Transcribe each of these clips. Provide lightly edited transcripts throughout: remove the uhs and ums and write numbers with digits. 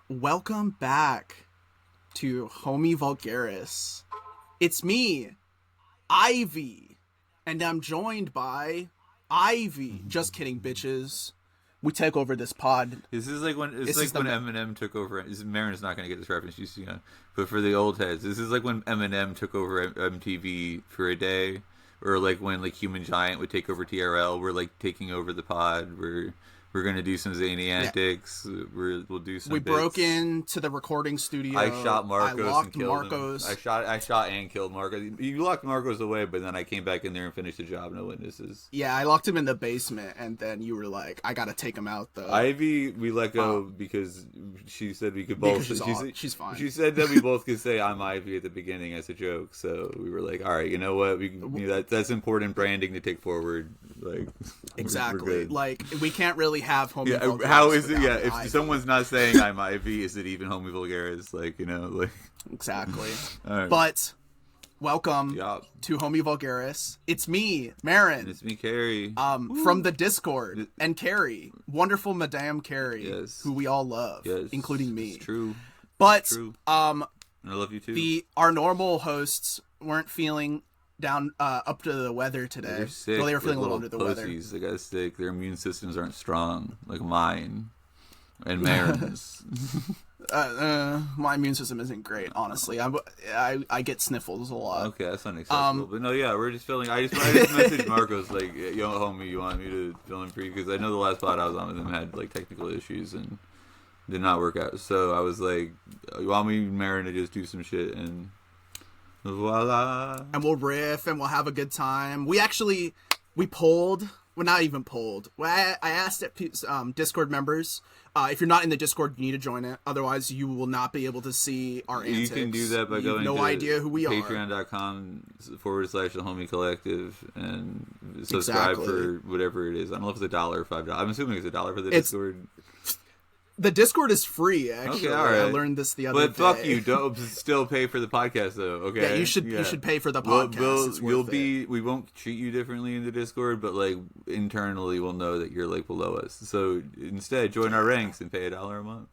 Welcome back to HomieVulgaris. It's me, Ivy, and I'm joined by Ivy. Just kidding, bitches. We take over this pod. This is like when Eminem took over. Maren is not going to get this reference, but for the old heads, this is like when Eminem took over MTV for a day, or like when like Human Giant would take over TRL. We're like taking over the pod. We're gonna do some zany antics. Yeah. We'll do some. We broke into the recording studio. I shot Marcos. I locked and killed Marcos. Him. I shot and killed Marcos. You locked Marcos away, but then I came back in there and finished the job. No witnesses. Yeah, I locked him in the basement, and then you were like, "I gotta take him out though." Ivy, we let go because she said we could both. She's fine. She said that we both could say "I'm Ivy" at the beginning as a joke. So we were like, "All right, you know what? That's important branding to take forward." Like exactly. Like we can't really have HomieVulgaris. Yeah, how is it? Yeah, if Ivy. Someone's not saying I'm Ivy, is it even HomieVulgaris? Like, like exactly. Right. But welcome to HomieVulgaris. It's me, Maren. And it's me, Carrie. From the Discord, and Carrie, wonderful Madame Carrie, yes, who we all love, yes, including me. It's true. But it's true. And I love you too. Our normal hosts weren't feeling down up to the weather today. They're sick. Well, they were feeling a little under the pussies. weather. They got sick. Their immune systems aren't strong like mine and Maren's. My immune system isn't great, honestly. I get sniffles a lot. Okay, that's unacceptable. But no, yeah, we're just feeling. I just messaged Marcos like, "Yo, homie, you want me to fill in for you?" Because I know the last pod I was on with him had like technical issues and did not work out. So I was like, "You want me, Maren, to just do some shit?" And voila. And we'll riff and we'll have a good time. We polled. Well, not even polled. I asked Discord members. If you're not in the Discord, you need to join it. Otherwise, you will not be able to see our antics. You can do that by going no to idea who we are. Patreon.com/the Homie Collective and subscribe for whatever it is. I don't know if it's $1 or $5. I'm assuming it's $1 for the Discord. The Discord is free, actually. Okay, all right. I learned this the other day. But fuck you, don't still pay for the podcast though. Okay. Yeah, you should pay for the podcast. We won't treat you differently in the Discord, but like internally we'll know that you're like below us. So instead join our ranks and pay $1 a month.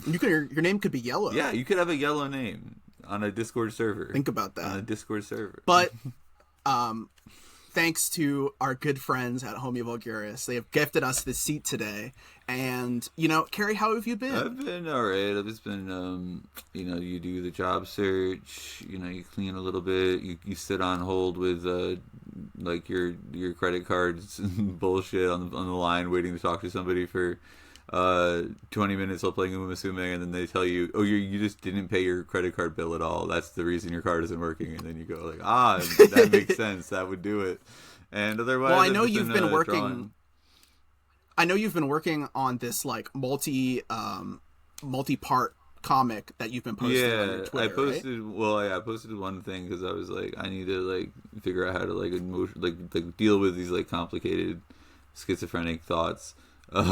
Your name could be yellow. Yeah, you could have a yellow name on a Discord server. Think about that. On a Discord server. But thanks to our good friends at HomieVulgaris, they have gifted us this seat today. And, Carrie, how have you been? I've been all right. I've just been, you do the job search, you clean a little bit, you sit on hold with, like, your credit cards and bullshit on the line waiting to talk to somebody for 20 minutes while playing Homiesodes, and then they tell you, oh, you just didn't pay your credit card bill at all. That's the reason your card isn't working. And then you go like, that makes sense. That would do it. And otherwise, well, I know you've been working. Drawing. I know you've been working on this like multi-part comic that you've been posting on your Twitter. I posted. Right? Well, I posted one thing because I was like, I need to like figure out how to like deal with these like complicated schizophrenic thoughts. With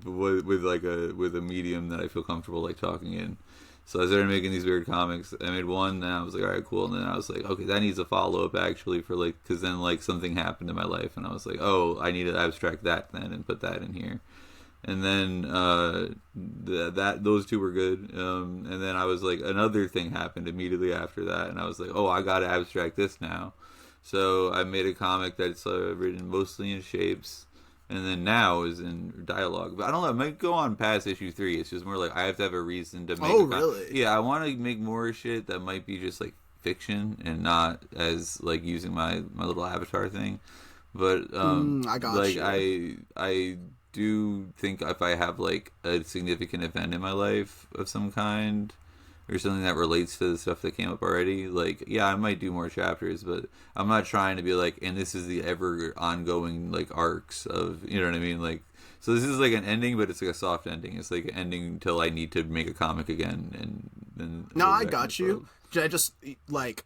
a medium that I feel comfortable like talking in. So I started making these weird comics. I made one, and I was like, all right, cool. And then I was like, okay, that needs a follow up actually for like, because then like something happened in my life, and I was like, oh, I need to abstract that then and put that in here. And then those two were good. And then I was like, another thing happened immediately after that, and I was like, oh, I got to abstract this now. So I made a comic that's written mostly in shapes. And then now is in dialogue. But I don't know, it might go on past issue 3. It's just more like I have to have a reason to make really? Yeah, I want to make more shit that might be just like fiction and not as like using my little avatar thing. But I got you. I do think if I have like a significant event in my life of some kind or something that relates to the stuff that came up already, like, yeah, I might do more chapters, but I'm not trying to be like, and this is the ever ongoing like arcs of, you know what I mean? Like, so this is like an ending, but it's like a soft ending. It's like an ending until I need to make a comic again. And no, I got you. I just like,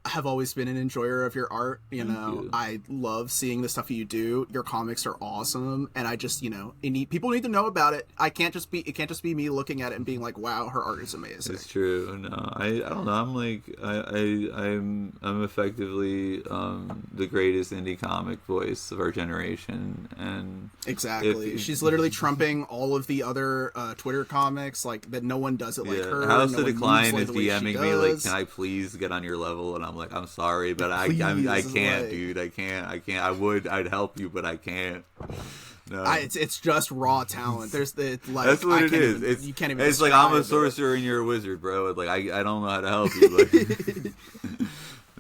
have always been an enjoyer of your art. You know, you. I love seeing the stuff you do. Your comics are awesome, and I just, people need to know about it. It can't just be me looking at it and being like, wow, her art is amazing. It's true. No, I don't know. I'm like I'm effectively the greatest indie comic voice of our generation, and exactly. She's literally trumping all of the other Twitter comics, like that. No one does it like her. House no of one Decline moves is like the way DMing she me like, does. can I please get on your level? And I'm like, I'm sorry, but I Please, can't, like- dude. I can't. I'd help you, but I can't. No. It's just raw talent. There's the like. That's what I it can't is. even- you can't even. It's like I'm a describe it. sorcerer and you're a wizard, bro. Like I don't know how to help you. Like,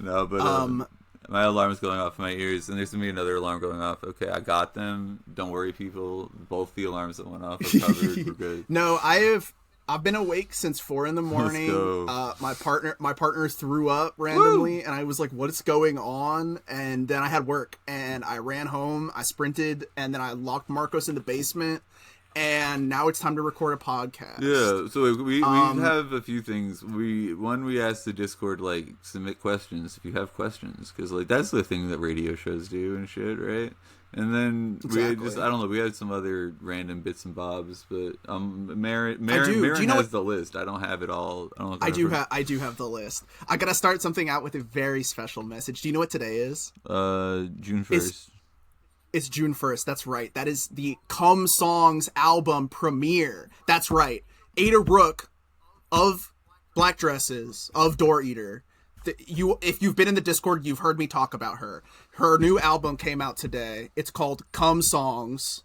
no, but my alarm's going off in my ears, and there's gonna be another alarm going off. Okay, I got them. Don't worry, people. Both the alarms that went off are covered. We're good. No, I've been awake since 4 a.m. Let's go. My partner threw up randomly, and I was like, "What is going on?" And then I had work, and I ran home. I sprinted, and then I locked Marcos in the basement. And now it's time to record a podcast. Yeah, so we have a few things. We asked the Discord, like, submit questions if you have questions, because like that's the thing that radio shows do and shit, right? And then Exactly. I don't know, we had some other random bits and bobs, but Maren do you know has what- the list. I don't have it all. I don't know if I do have the list. I gotta start something out with a very special message. Do you know what today is? June 1st. It's June 1st. That's right. That is the Come Songs album premiere. That's right. Ada Rook of Black Dresses, of Door Eater. If you've been in the Discord, you've heard me talk about her. Her new album came out today. It's called Come Songs,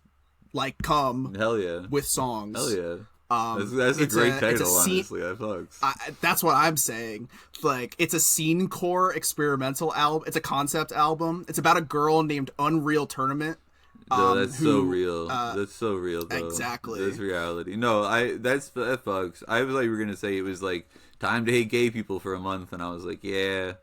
like come Hell yeah. with songs. Hell yeah. That's a it's great a title, scene- honestly. That fucks. That's what I'm saying. Like, it's a scene core experimental album. It's a concept album. It's about a girl named Unreal Tournament. No, that's so who, real. That's so real, though. Exactly. That's reality. No, that fucks. I was like, you were gonna say it was like time to hate gay people for a month, and I was like, yeah.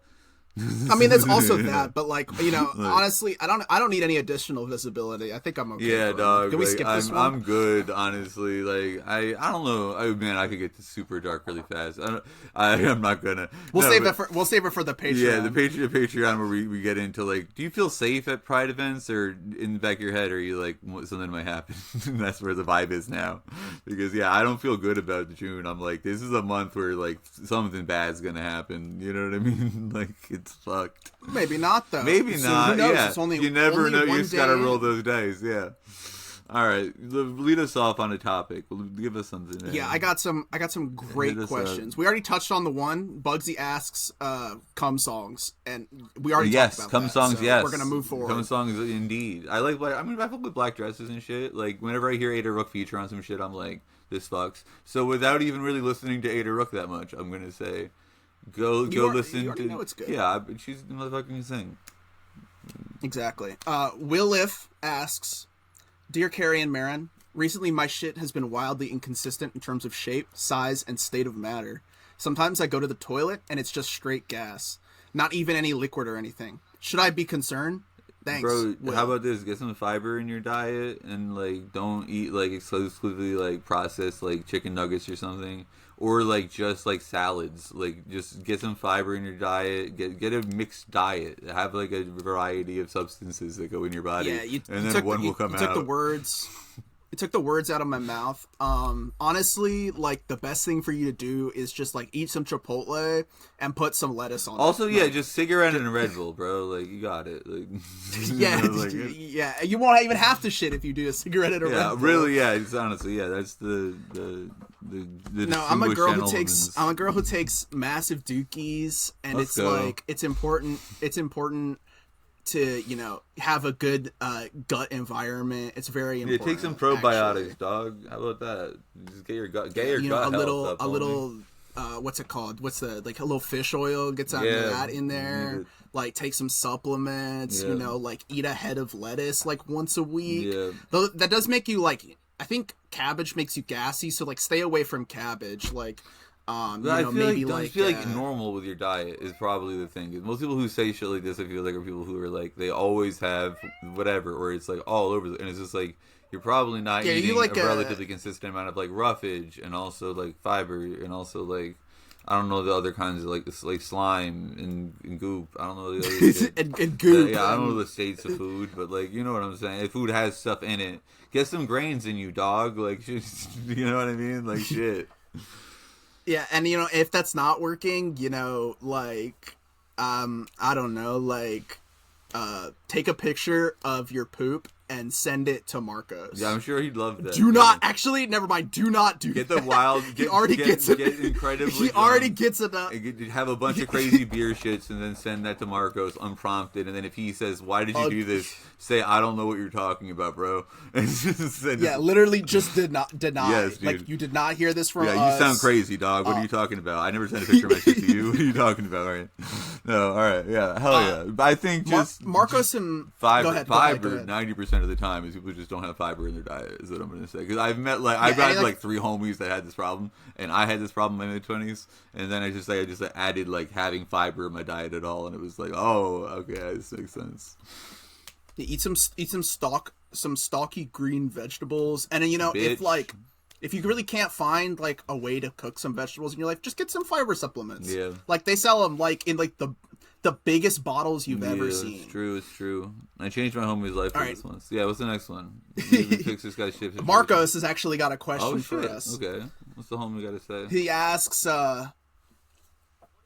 I mean, there's also that, but like, honestly, I don't need any additional visibility. I think I'm okay. Yeah, bro. dog. Can we like, skip this one? I'm good, honestly. Like, I don't know. Oh man, I could get to super dark really fast. I'm not gonna. We'll save it for the Patreon. Yeah, the Patreon where we get into like, do you feel safe at Pride events, or in the back of your head, are you like something might happen? And that's where the vibe is now, because yeah, I don't feel good about June. I'm like, this is a month where like something bad's gonna happen. You know what I mean? Like, it's fucked. Maybe not though. Maybe So, not. Who knows? Yeah, It's only, you never only know. You one just gotta day. roll those dice. Yeah. All right, lead us off on a topic. Give us something. There. Yeah, I got some great Hit us questions. We already touched on the one. Bugsy asks, "Come songs," and we already yes, talked about come that, songs. so Yes, we're gonna move forward. Come songs, indeed. I like. I mean, I fuck with Black Dresses and shit. Like whenever I hear Ada Rook feature on some shit, I'm like, this fucks. So without even really listening to Ada Rook that much, I'm gonna say, go listen you already to. know it's good. Yeah, she's the motherfucking thing. Exactly. Will If asks, "Dear Carrie and Maren, recently my shit has been wildly inconsistent in terms of shape, size, and state of matter. Sometimes I go to the toilet and it's just straight gas, not even any liquid or anything. Should I be concerned? Thanks, Bro, Will." how about this? Get some fiber in your diet and like don't eat like exclusively like processed like chicken nuggets or something, or like just like salads. Like just get some fiber in your diet. Get a mixed diet. Have like a variety of substances that go in your body. Yeah, and then one will come you out. took the words. It took the words out of my mouth. Honestly, like the best thing for you to do is just like eat some Chipotle and put some lettuce on Also, it. yeah, Like, just cigarette and a Red Bull, bro. Like you got it. Like, yeah, you know, like, yeah. You won't even have to shit if you do a cigarette and a Red yeah, Bull. really, yeah. It's honestly, yeah. That's the No, I'm a girl who distinguished takes massive dookies, and Let's it's go. like it's important to have a good gut environment. It's very Yeah, important. take some probiotics, actually. dog. How about that? Just get your gut, get your gut a health little up, a homie. little what's it called? What's the like a little fish oil gets out Yeah, of that in you there. need it. Like take some supplements. Yeah. Like eat a head of lettuce like once a week. Yeah. Though that does make you like. I think cabbage makes you gassy, so like stay away from cabbage. Like. I feel maybe like, I feel like uh, normal with your diet is probably the thing. 'Cause most people who say shit like this, I feel like, are people who are like they always have whatever, or it's like all over, and it's just like you're probably not Yeah, you eating like a a- relatively consistent amount of like roughage and also like fiber and also like I don't know the other kinds of like slime and goop. I don't know the other shit. and goop. Yeah, I don't know the states of food, but like you know what I'm saying. If food has stuff in it, get some grains in you, dog. Like you know what I mean? Like shit. Yeah, and if that's not working, like I don't know, like take a picture of your poop and send it to Marcos. Yeah, I'm sure he'd love that. Do not actually. Never mind. Do not do get that. The wild. He already gets it. Get incredibly. He already gets enough. Have a bunch of crazy beer shits and then send that to Marcos unprompted. And then if he says, "Why did you do this?" say, "I don't know what you're talking about, bro." And literally just deny. Yes, dude. Like you did not hear this from us. Yeah, you sound crazy, dog. What are you talking about? I never sent a picture of my shit to you. What are you talking about? All right. No, all right. Yeah, hell yeah. I think just Marcos and fiber. Go ahead. 90% of the time is people just don't have fiber in their diet. Is what I'm gonna say. Because I've met I've got like 3 homies that had this problem, and I had this problem in my mid-20s, and then I just added like having fiber in my diet at all, and it was like, oh, okay, this makes sense. Eat some stalky green vegetables, and then if you really can't find like a way to cook some vegetables in your life, just get some fiber supplements. Yeah, like they sell them like in like the biggest bottles you've ever seen. It's true. I changed my homie's life for this one. So yeah, what's the next one? Fix this guy's shit. Marcos has actually got a question for us. Okay, what's the homie got to say? He asks,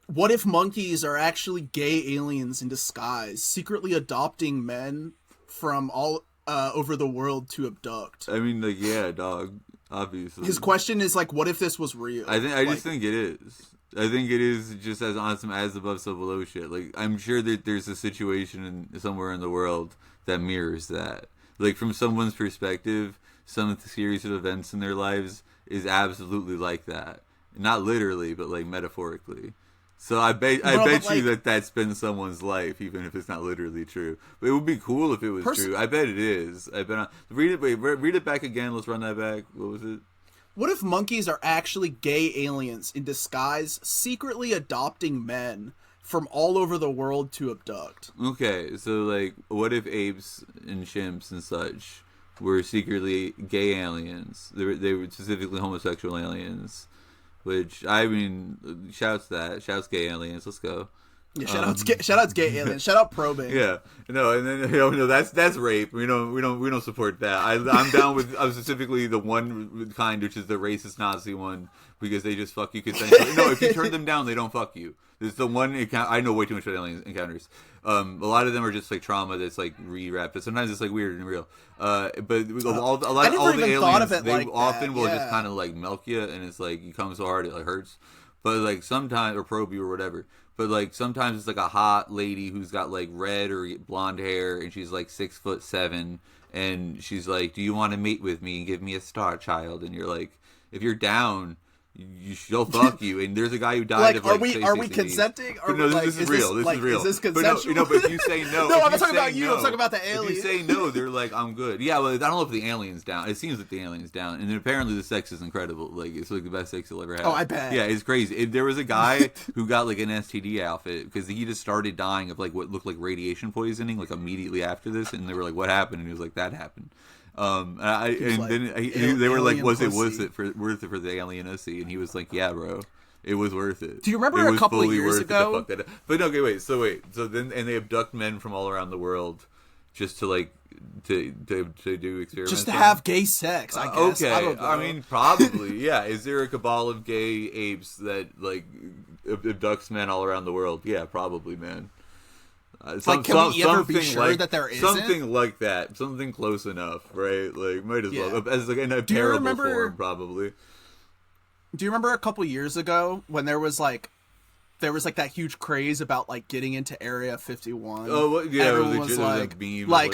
what if monkeys are actually gay aliens in disguise, secretly adopting men from all over the world to abduct? I mean, like, yeah, dog. Obviously. His question is like, what if this was real? I just think it is. I think it is just as on some as above so below shit. Like I'm sure that there's a situation somewhere in the world that mirrors that. Like from someone's perspective, some series of events in their lives is absolutely like that. Not literally, but like metaphorically. So I bet you that's been someone's life, even if it's not literally true. But it would be cool if it was true. I bet it is. Read it back again. Let's run that back. What was it? What if monkeys are actually gay aliens in disguise, secretly adopting men from all over the world to abduct? Okay, so like, what if apes and chimps and such were secretly gay aliens? They were specifically homosexual aliens. Which, I mean, shouts gay aliens. Let's go. Yeah, shout outs gay aliens. Shout out probing. Yeah, no, and then that's rape. We don't support that. I'm down with specifically the one kind, which is the racist Nazi one, because they just fuck you consensually. No, if you turn them down, they don't fuck you. There's the one I know way too much about alien encounters. A lot of them are just like trauma that's like rewrapped, but sometimes it's like weird and real. But all the aliens, they often will just kind of like milk you, and it's like you come so hard it like hurts. But like sometimes, or probe you or whatever. But like sometimes it's like a hot lady who's got like red or blonde hair, and she's like 6'7", and she's like, "Do you want to mate with me and give me a star child?" And you're like, if you're down, she'll fuck you. And there's a guy who died of like are we consenting? Or no, this is real. This is real. Is this consensual? But if you say no, no, I'm not talking about you. I'm talking about the alien. If you say no, they're like, I'm good. Yeah, well, I don't know if the alien's down. It seems like the alien's down, and then apparently the sex is incredible. Like it's like the best sex you'll ever have. Oh, I bet. Yeah, it's crazy. There was a guy who got like an STD outfit because he just started dying of like what looked like radiation poisoning like immediately after this, and they were like, "What happened?" And he was like, "That happened." They were like, "Was it worth it for the alienacy?" And he was like, "Yeah, bro, it was worth it." Do you remember a couple of years ago? But okay, wait. So then they abduct men from all around the world just to like to do experiments, just to have gay sex. I guess. Okay, I mean probably yeah. Is there a cabal of gay apes that like abducts men all around the world? Yeah, probably, man. Can we ever be sure that there isn't? Something like that. Something close enough, right? Like, might as well. As like in a parable form, probably. Do you remember a couple years ago when there was like that huge craze about like getting into Area 51? Oh, well, yeah. Everyone was like,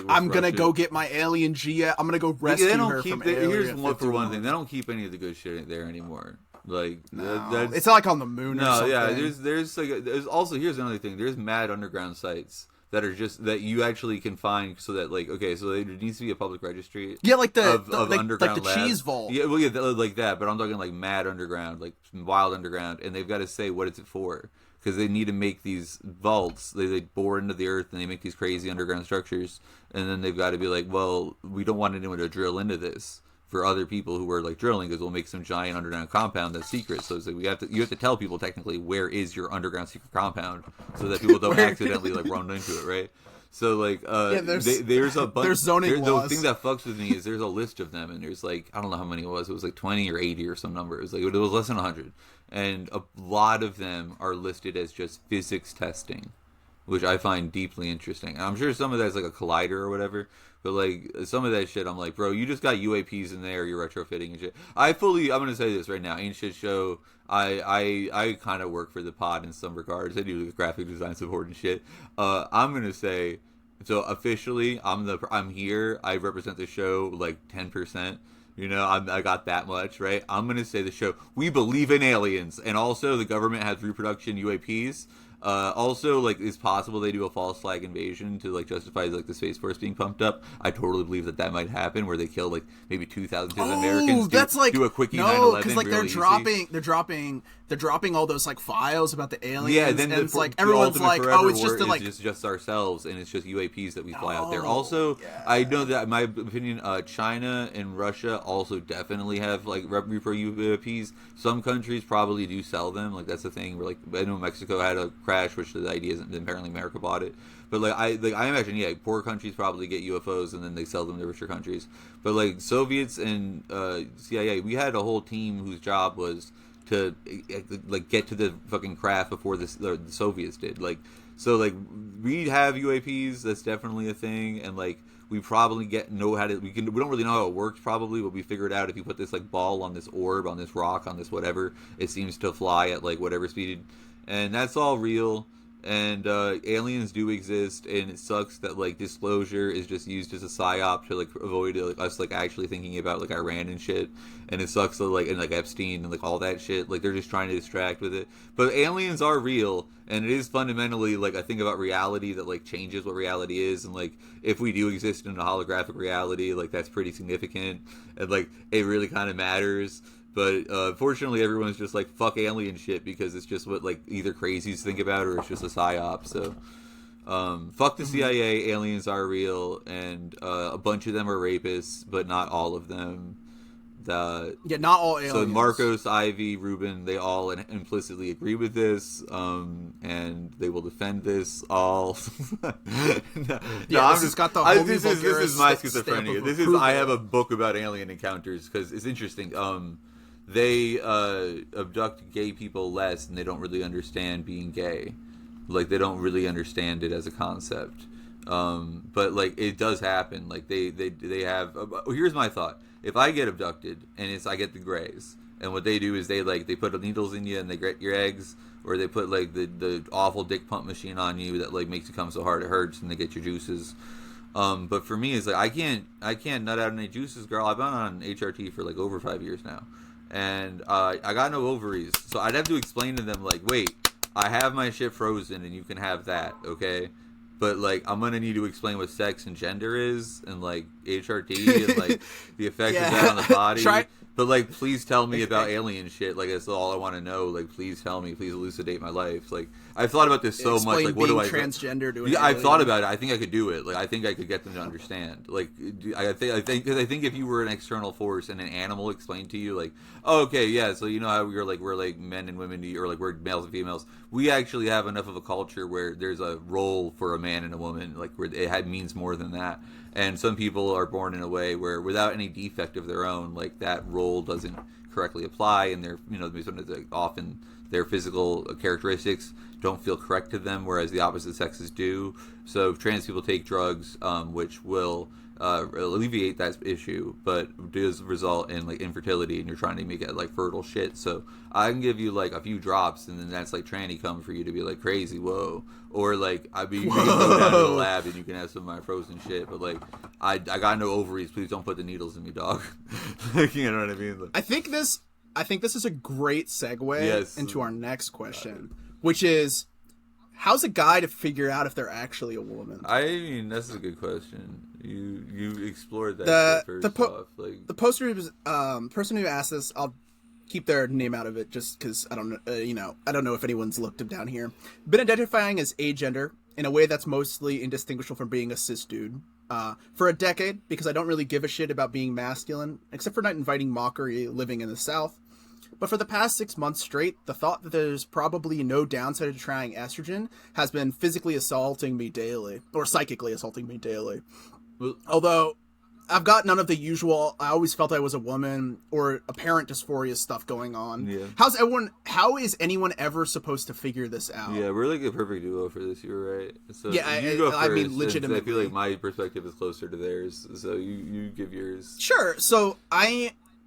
I'm going to go get my alien Gia. I'm going to go rescue her from Area 51. Here's one thing. They don't keep any of the good shit there anymore. Like it's not like on the moon. Or something. Yeah. There's also here's another thing. There's mad underground sites that are just that you actually can find so that like okay, so there needs to be a public registry. Yeah, like of underground like the cheese vault. Yeah, well, yeah, like that. But I'm talking like mad underground, like wild underground, and they've got to say what it's for because they need to make these vaults. They bore into the earth and they make these crazy underground structures, and then they've got to be like, well, we don't want anyone to drill into this for other people who are like drilling, because we'll make some giant underground compound that's secret. So it's like you have to tell people technically where is your underground secret compound, so that people don't accidentally like run into it, right? So like there's a bunch. There's zoning laws. The thing that fucks with me is there's a list of them, and there's like, I don't know how many it was. It was like 20 or 80 or some number. It was less than 100, and a lot of them are listed as just physics testing, which I find deeply interesting. And I'm sure some of that's like a collider or whatever, but like some of that shit, I'm like, bro, you just got UAPs in there, you're retrofitting and shit. I'm gonna say this right now, ain't shit show. I kind of work for the pod in some regards. I do graphic design support and shit. I'm gonna say, so officially, I'm here. I represent the show like 10%. You know, I got that much, right? I'm gonna say the show. We believe in aliens, and also the government has reproduction UAPs. Also, like, it's possible they do a false flag invasion to like justify like the Space Force being pumped up. I totally believe that might happen, where they kill like maybe 2,000 Americans. That's like do a quickie 9/11. Because like really they're dropping all those like files about the aliens. Yeah, then and it's like everyone's like, oh, it's just like just ourselves, and it's just UAPs that we fly out there. Oh, Also, yeah. I know that in my opinion, China and Russia also definitely have like repro UAPs. Some countries probably do sell them. Like that's the thing. Where like I know Mexico had a crash, which the idea isn't. Apparently America bought it. But I imagine, yeah, poor countries probably get UFOs and then they sell them to richer countries. But like Soviets and CIA, we had a whole team whose job was to like get to the fucking craft before the Soviets did. Like, so like we have UAPs. That's definitely a thing, and like we probably know how to. We don't really know how it works probably, but we figured out if you put this like ball on this orb, on this rock, on this whatever, it seems to fly at like whatever speed, and that's all real. And aliens do exist, and it sucks that like disclosure is just used as a psyop to like avoid like, us like actually thinking about like Iran and shit. And it sucks that like and like Epstein and like all that shit. Like they're just trying to distract with it. But aliens are real, and it is fundamentally like a thing about reality that like changes what reality is. And like if we do exist in a holographic reality, like that's pretty significant, and like it really kind of matters. But fortunately, everyone's just like, fuck alien shit, because it's just what like either crazies think about or it's just a psyop. So fuck the CIA, aliens are real, and a bunch of them are rapists, but not all of them. Not all aliens. So Marcos, Ivy, Ruben, they all implicitly agree with this, and they will defend this all. This is my schizophrenia. I have a book about alien encounters because it's interesting. They abduct gay people less, and they don't really understand being gay. Like they don't really understand it as a concept. But like it does happen. Like they have. Here's my thought: if I get abducted and I get the grays, and what they do is they put needles in you and they get your eggs, or they put like the awful dick pump machine on you that like makes you come so hard it hurts, and they get your juices. But for me, it's like I can't nut out any juices, girl. I've been on HRT for like over 5 years now, and I got no ovaries, so I'd have to explain to them like, wait, I have my shit frozen, and you can have that, okay? But like I'm gonna need to explain what sex and gender is, and like HRT, and like the effect of that on the body. But like, please tell me about alien shit. Like that's all I want to know. Like, please tell me. Please elucidate my life. Like I've thought about this so much. Like, what do I transgender to? Yeah, I've thought about it. I think I could do it. Like, I think I could get them to understand. Like, I think if you were an external force and an animal explained to you, like, oh, okay, yeah, so you know how we're like men and women, or like we're males and females. We actually have enough of a culture where there's a role for a man and a woman, like where it means more than that. And some people are born in a way where, without any defect of their own, like that role doesn't correctly apply, and they're, sometimes like, often their physical characteristics don't feel correct to them, whereas the opposite sexes do. So trans people take drugs, which will alleviate that issue, but does result in like infertility, and you're trying to make it like fertile shit. So I can give you like a few drops, and then that's like tranny cum for you to be like crazy, whoa. Or like you can go down to the lab and you can have some of my frozen shit, but like I got no ovaries. Please don't put the needles in me, dog. You know what I mean? Like, I think this is a great segue into our next question, which is, how's a guy to figure out if they're actually a woman? I mean, that's a good question. You explored that first off. Like the person who asked this, I'll keep their name out of it just because I don't know. I don't know if anyone's looked them down here. Been identifying as agender in a way that's mostly indistinguishable from being a cis dude. for a decade because I don't really give a shit about being masculine, except for not inviting mockery living in the South. But for the past 6 months straight, the thought that there's probably no downside to trying estrogen has been physically assaulting me daily, or psychically assaulting me daily. Although I've got none of the usual, I always felt I was a woman, or apparent dysphoria stuff going on. Yeah. How is anyone ever supposed to figure this out? Yeah, we're like a perfect duo for this. You're right. So yeah, you go first, I mean, legitimately. I feel like my perspective is closer to theirs, so you give yours. Sure. So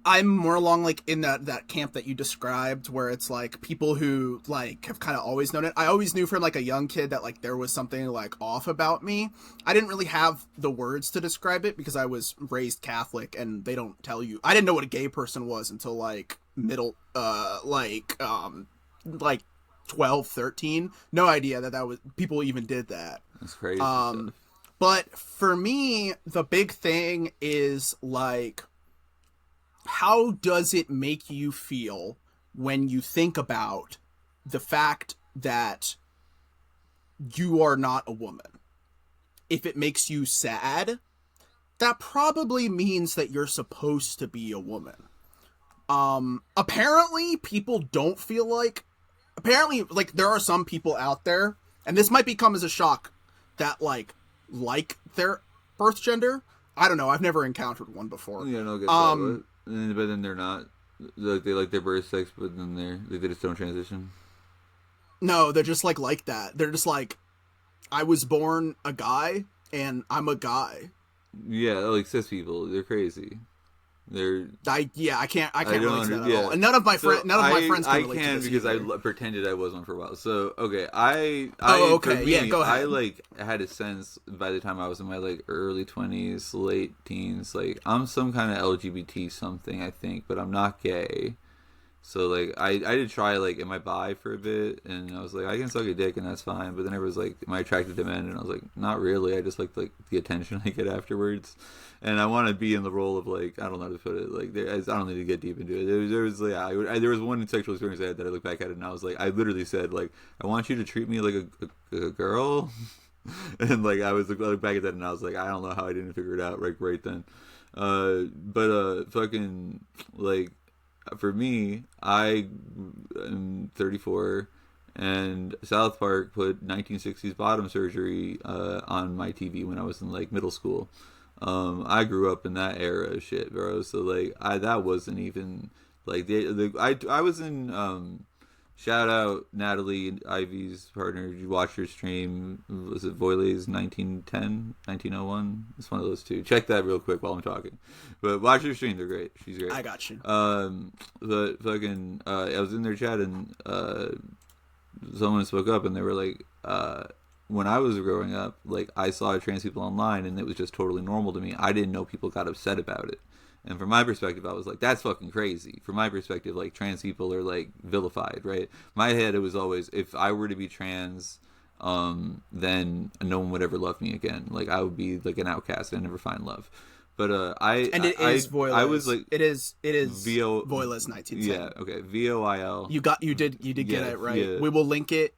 I'm more along like in that camp that you described, where it's like people who like have kind of always known it. I always knew from like a young kid that like there was something like off about me. I didn't really have the words to describe it because I was raised Catholic and they don't tell you. I didn't know what a gay person was until like like 12, 13. No idea that was people even did that. That's crazy. But for me, the big thing is like, how does it make you feel when you think about the fact that you are not a woman? If it makes you sad, that probably means that you're supposed to be a woman. Apparently people don't feel like, like there are some people out there, and this might become as a shock, that like their birth gender. I don't know. I've never encountered one before. Yeah, no, get that. But then they're not, like, they like their birth sex, but then they just don't transition. No, they're just like that. They're just like, I was born a guy and I'm a guy. Yeah, like cis people, they're crazy. I can't relate to that at all. And none of my friends can relate to this can because either. I pretended I was one for a while. So okay, go ahead. I like had a sense by the time I was in my like early 20s, late teens, like I'm some kind of LGBT something, I think, but I'm not gay. So like I did try like am I bi for a bit, and I was like I can suck a dick and that's fine. But then I was like am I attracted to men, and I was like not really. I just like the attention I get afterwards, and I want to be in the role of like I don't know how to put it. Like I don't need to get deep into it. There was one sexual experience I had that I look back at it and I was like I literally said like I want you to treat me like a girl, and like I was looking back at that and I was like I don't know how I didn't figure it out right then. Fucking like. For me, I am 34, and South Park put 1960s bottom surgery on my TV when I was in like middle school. I grew up in that era of shit, bro. So like, that wasn't even like I was in. Shout out Natalie, Ivy's partner. You watched her stream. Was it Voiles 1910, 1901? It's one of those two. Check that real quick while I'm talking. But watch her stream. They're great. She's great. I got you. But fucking, I was in their chat and someone spoke up and they were like, when I was growing up, like I saw trans people online and it was just totally normal to me. I didn't know people got upset about it. And from my perspective, I was like, that's fucking crazy. From my perspective, like, trans people are, like, vilified, right? My head, it was always, if I were to be trans, then no one would ever love me again. Like, I would be, like, an outcast and never find love. But, Voiles. I was, like... It is Voiles 1910. Yeah, okay. VOIL. You did get it right. Yeah. We will link it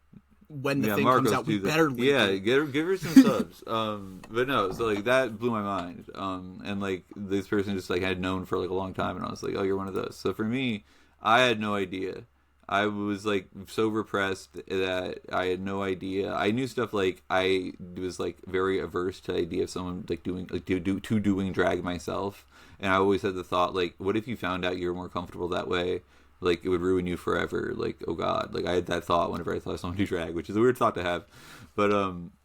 when the thing comes out. We better link it. Give her some subs. But no, so like that blew my mind. And like this person just like had known for like a long time, and I was like, oh, you're one of those. So for me, I had no idea. I was like so repressed that I had no idea. I knew stuff like I was like very averse to the idea of someone like doing like doing drag myself, and I always had the thought like, what if you found out you're more comfortable that way? Like, it would ruin you forever. Like, oh, God. Like, I had that thought whenever I thought someone do drag, which is a weird thought to have. But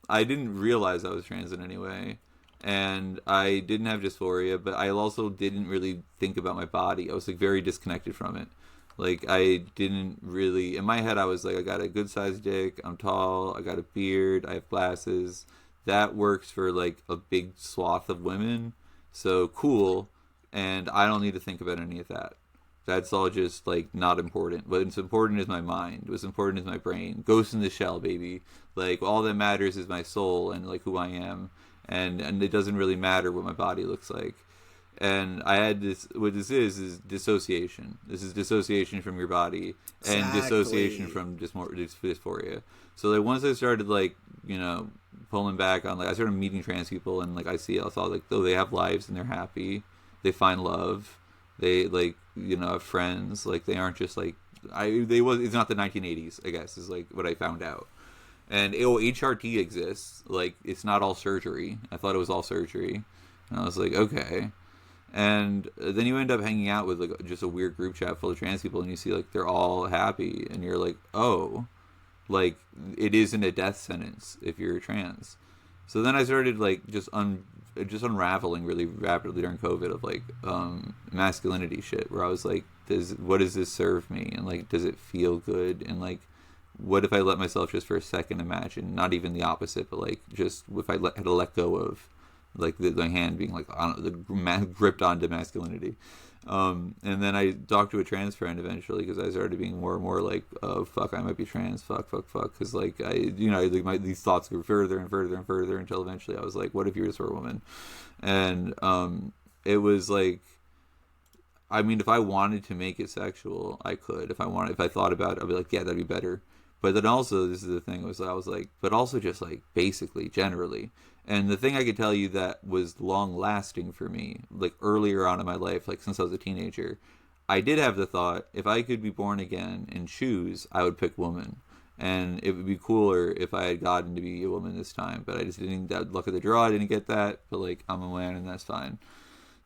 I didn't realize I was trans in any way. And I didn't have dysphoria, but I also didn't really think about my body. I was, like, very disconnected from it. Like, I didn't really... In my head, I was like, I got a good-sized dick. I'm tall. I got a beard. I have glasses. That works for, like, a big swath of women. So, cool. And I don't need to think about any of that. That's all just, like, not important. What's important is my mind. What's important is my brain. Ghost in the shell, baby. Like, all that matters is my soul and, like, who I am. And it doesn't really matter what my body looks like. And I had this... What this is dissociation. This is dissociation from your body. And dissociation from dysphoria. So, like, once I started, like, you know, pulling back on, like, I started meeting trans people, and like I saw like, oh, they have lives and they're happy, they find love, they, like, you know, have friends, like they aren't just like it's not the 1980s, I guess, is like what I found out. And HRT exists, like it's not all surgery. I thought it was all surgery, and I was like, okay. And then you end up hanging out with like just a weird group chat full of trans people, and you see like they're all happy, and you're like, oh, like it isn't a death sentence if you're trans. So then I started like just unraveling really rapidly during COVID of like masculinity shit, where I was like, what does this serve me, and like does it feel good, and like what if I let myself just for a second imagine, not even the opposite, but like just if I had to let go of like the hand being like, I don't know, gripped onto masculinity. And then I talked to a trans friend eventually, because I started being more and more like, oh fuck, I might be trans, fuck, because like these thoughts go further and further and further until eventually I was like, what if you just were a woman? And it was like, I mean, if I wanted to make it sexual, I could. If I thought about it, I'd be like, yeah, that'd be better. But then also, this is the thing, I was like, but also just like basically, generally. And the thing I could tell you that was long lasting for me, like earlier on in my life, like since I was a teenager, I did have the thought, if I could be born again and choose, I would pick woman. And it would be cooler if I had gotten to be a woman this time. But I just didn't, that luck of the draw, I didn't get that. But like, I'm a man and that's fine.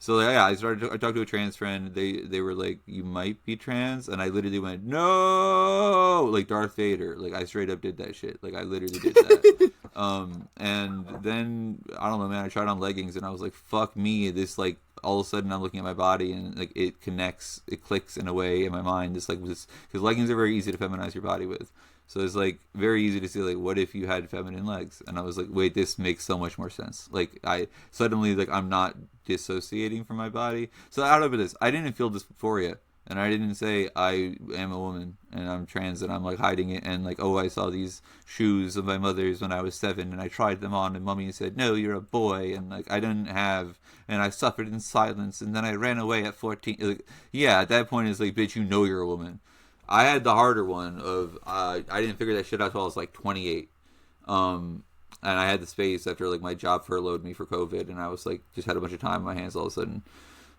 So yeah, I talked to a trans friend. They were like, you might be trans, and I literally went, no, like Darth Vader. Like I straight up did that shit. Like I literally did that. And then I don't know, man. I tried on leggings, and I was like, fuck me. This like all of a sudden I'm looking at my body, and like it clicks in a way in my mind. This like because leggings are very easy to feminize your body with. So it's like very easy to see like, what if you had feminine legs? And I was like, wait, this makes so much more sense. Like I suddenly like I'm not dissociating from my body. So out of this, I didn't feel dysphoria, and I didn't say I am a woman and I'm trans and I'm like hiding it, and like, oh, I saw these shoes of my mother's when I was 7 and I tried them on and mommy said, no, you're a boy, and like I didn't have, and I suffered in silence, and then I ran away at 14. Like, yeah, at that point it's like, bitch, you know you're a woman. I had the harder one of I didn't figure that shit out until I was like 28, and I had the space after like my job furloughed me for COVID, and I was like just had a bunch of time on my hands all of a sudden.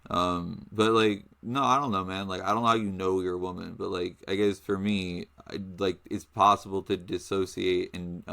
But like, no, I don't know, man. Like I don't know how you know you're a woman, but like I guess for me, like it's possible to dissociate and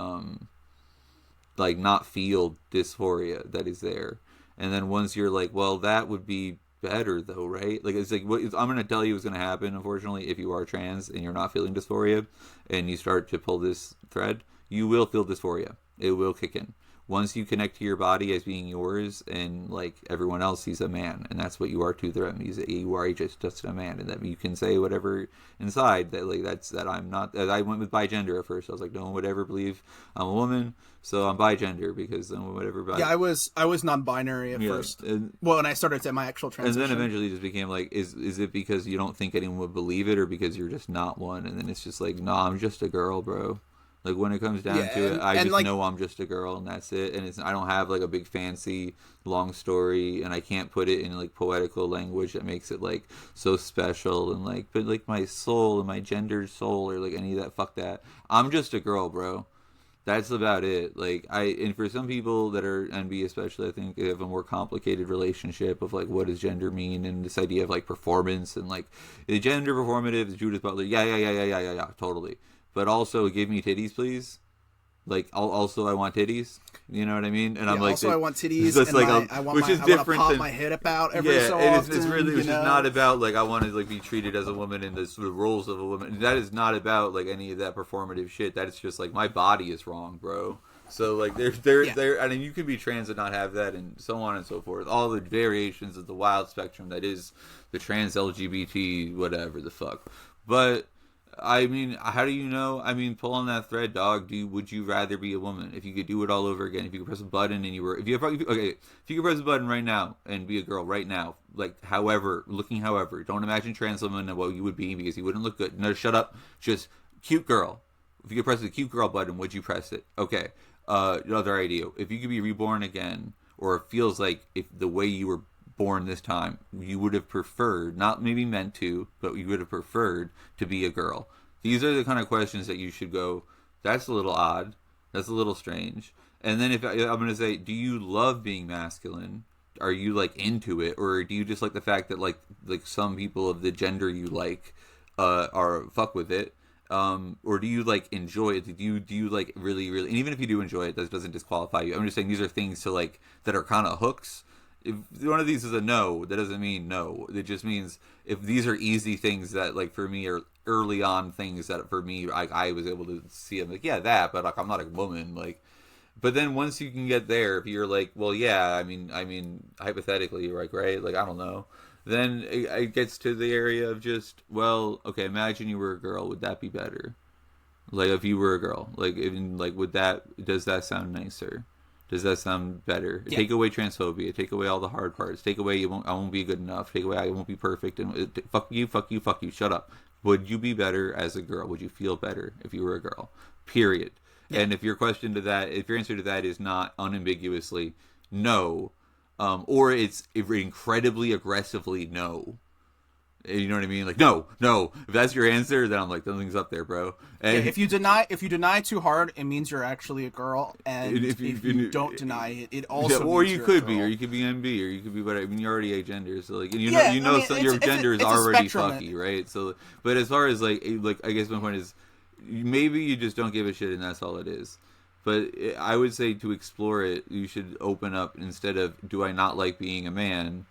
like not feel dysphoria that is there, and then once you're like, well, that would be better though, right? Like it's like what I'm gonna tell you is gonna happen, unfortunately, if you are trans and you're not feeling dysphoria and you start to pull this thread, you will feel dysphoria. It will kick in once you connect to your body as being yours, and like everyone else sees a man, and that's what you are to them. You are just a man, and that you can say whatever inside that, like that I'm not. I went with bigender at first. I was like, no one would ever believe I'm a woman, so I'm bigender because then whatever. Yeah, I was non-binary at first. Well, and I started to my actual transition, and then eventually it just became like, is it because you don't think anyone would believe it, or because you're just not one? And then it's just like, no, I'm just a girl, bro. Like when it comes down to it, I just like, know I'm just a girl and that's it. And I don't have like a big fancy long story, and I can't put it in like poetical language that makes it like so special and like, but like my soul and my gendered soul or like any of that, fuck that. I'm just a girl, bro. That's about it. Like and for some people that are NB especially, I think they have a more complicated relationship of like, what does gender mean, and this idea of like performance and like the gender performative is Judith Butler. Yeah, totally. But also, give me titties, please. Like, also, I want titties. You know what I mean? And I'm like, also, I want titties. And like, I want to pop my head about every so often. It's really, it's just not about like I want to like be treated as a woman in the sort of roles of a woman. That is not about like any of that performative shit. That is just like my body is wrong, bro. So like, there. I mean, you can be trans and not have that, and so on and so forth. All the variations of the wild spectrum that is the trans LGBT, whatever the fuck. But I mean, how do you know? I mean, pull on that thread, dog. Would you rather be a woman if you could do it all over again? If you could press a button and you were, if you could press a button right now and be a girl right now, like however, don't imagine trans woman and what you would be because you wouldn't look good. No, shut up. Just cute girl. If you could press the cute girl button, would you press it? Okay. Another idea. If you could be reborn again, or it feels like if the way you were born this time, you would have preferred, not maybe meant to, but you would have preferred to be a girl. These are the kind of questions that you should go, that's a little odd, That's a little strange. And then if I'm going to say, do you love being masculine? Are you like into it, or do you just like the fact that like some people of the gender you like are fuck with it? Or do you like enjoy it? Do you like really, and even if you do enjoy it, that doesn't disqualify you. I'm just saying these are things to like that are kind of hooks. If one of these is a no, that doesn't mean no. It just means if these are easy things that like for me are early on things that for me I was able to see. I'm like, yeah, that, but like I'm not a woman, like. But then once you can get there, if you're like, well, yeah, I mean, hypothetically, you're like, right, like I don't know. Then it gets to the area of just, well, okay, imagine you were a girl. Would that be better? Like, if you were a girl, like, even, like, does that sound nicer? Does that sound better? Yeah. Take away transphobia. Take away all the hard parts. Take away, I won't be good enough. Take away, I won't be perfect. And fuck you. Shut up. Would you be better as a girl? Would you feel better if you were a girl? Period. Yeah. And if your answer to that is not unambiguously no, or it's incredibly aggressively no. You know what I mean? Like no. If that's your answer, then I'm like, something's up there, bro. And if you deny too hard, it means you're actually a girl. And if you don't deny it, it also or means you you're could a be, girl. or you could be NB, or you could be whatever. I mean, you're already agender, so like, and your gender is it's already fucky, right? So, but as far as like I guess my point is, maybe you just don't give a shit, and that's all it is. But I would say to explore it, you should open up instead of, do I not like being a man?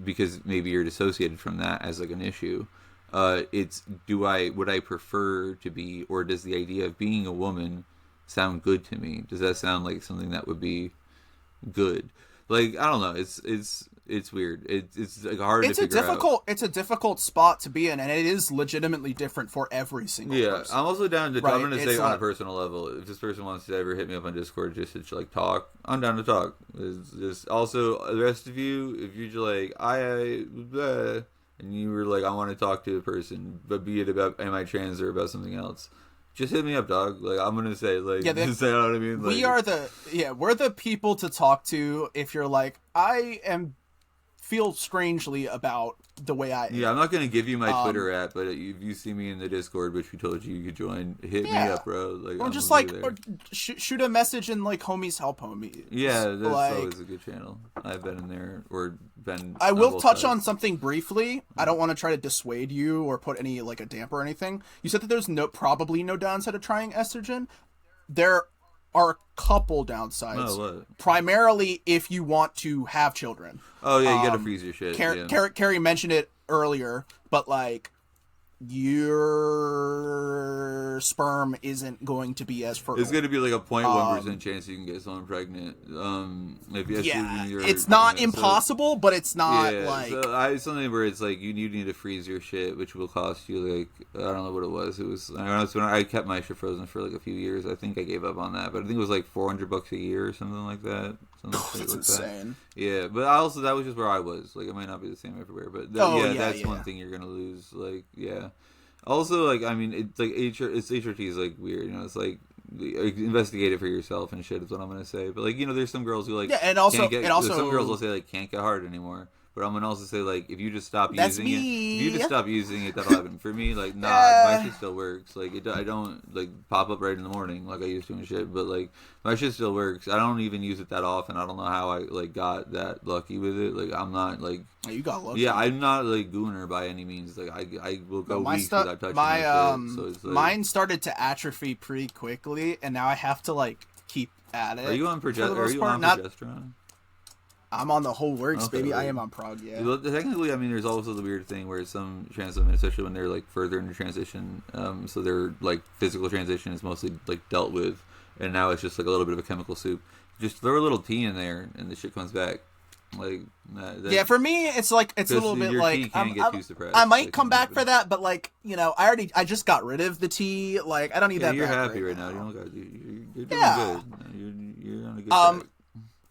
Because maybe you're dissociated from that as like an issue. It's, would I prefer to be, or does the idea of being a woman sound good to me? Does that sound like something that would be good? Like, I don't know. It's weird. It's like hard to figure out. It's a difficult spot to be in, and it is legitimately different for every single person. I'm also down to, right. I'm going to say on a personal level, if this person wants to ever hit me up on Discord just to like talk, I'm down to talk. It's just, also, the rest of you, if you're just like, and you were like, I want to talk to a person, but be it about, am I trans or about something else, just hit me up, dog. Like, I'm gonna say, like, you know what I mean? Like, we're the people to talk to if you're like, feel strangely about the way I am. Yeah, I'm not gonna give you my Twitter at, but if you see me in the Discord, which we told you could join, hit me up, bro. Like, or just like, or shoot a message in like Homies Help Homies. Yeah, that's like, always a good channel. I've been in there or been. I will touch on something briefly. I don't want to try to dissuade you or put any like a damper or anything. You said that there's probably no downside of trying estrogen. There are a couple downsides. Oh, what? Primarily if you want to have children. Oh yeah, you gotta freeze your shit. Carrie mentioned it earlier, but like your sperm isn't going to be as fertile. It's going to be like a 0.1% chance you can get someone pregnant. If it's not impossible, but it's not like... So something where it's like you need to freeze your shit, which will cost you like, I don't know what it was. It was, I kept my shit frozen for like a few years. I think I gave up on that, but I think it was like $400 a year or something like that. That's insane. Yeah, but that was just where I was. Like, it might not be the same everywhere, but that's one thing you're gonna lose. Like, yeah. Also, like, I mean, it's like HRT is like weird. You know, it's like investigate it for yourself and shit is what I'm gonna say. But like, you know, there's some girls who like some girls will say like can't get hard anymore. But I'm gonna also say, like, if you just stop using it, that'll happen. For me, like, my shit still works. Like, I don't, like, pop up right in the morning like I used to and shit. But, like, my shit still works. I don't even use it that often. I don't know how I, like, got that lucky with it. Like, I'm not, like... Oh, you got lucky. Yeah, I'm not, like, gooner by any means. Like, I will go weeks without touching my shit. So it's, like, mine started to atrophy pretty quickly, and now I have to, like, keep at it. Are you on progesterone? I'm on the whole works, baby. I am on prog, yeah. Technically, I mean, there's also the weird thing where some trans women, especially when they're, like, further into transition, so their, like, physical transition is mostly, like, dealt with, and now it's just, like, a little bit of a chemical soup. Just throw a little tea in there, and the shit comes back. Like, yeah, for me, it's, like, it's a little bit, like, I might come back for that, but, like, you know, I just got rid of the tea. Like, I don't need that you're back happy right now. You don't got, you're doing good. You're on a good track.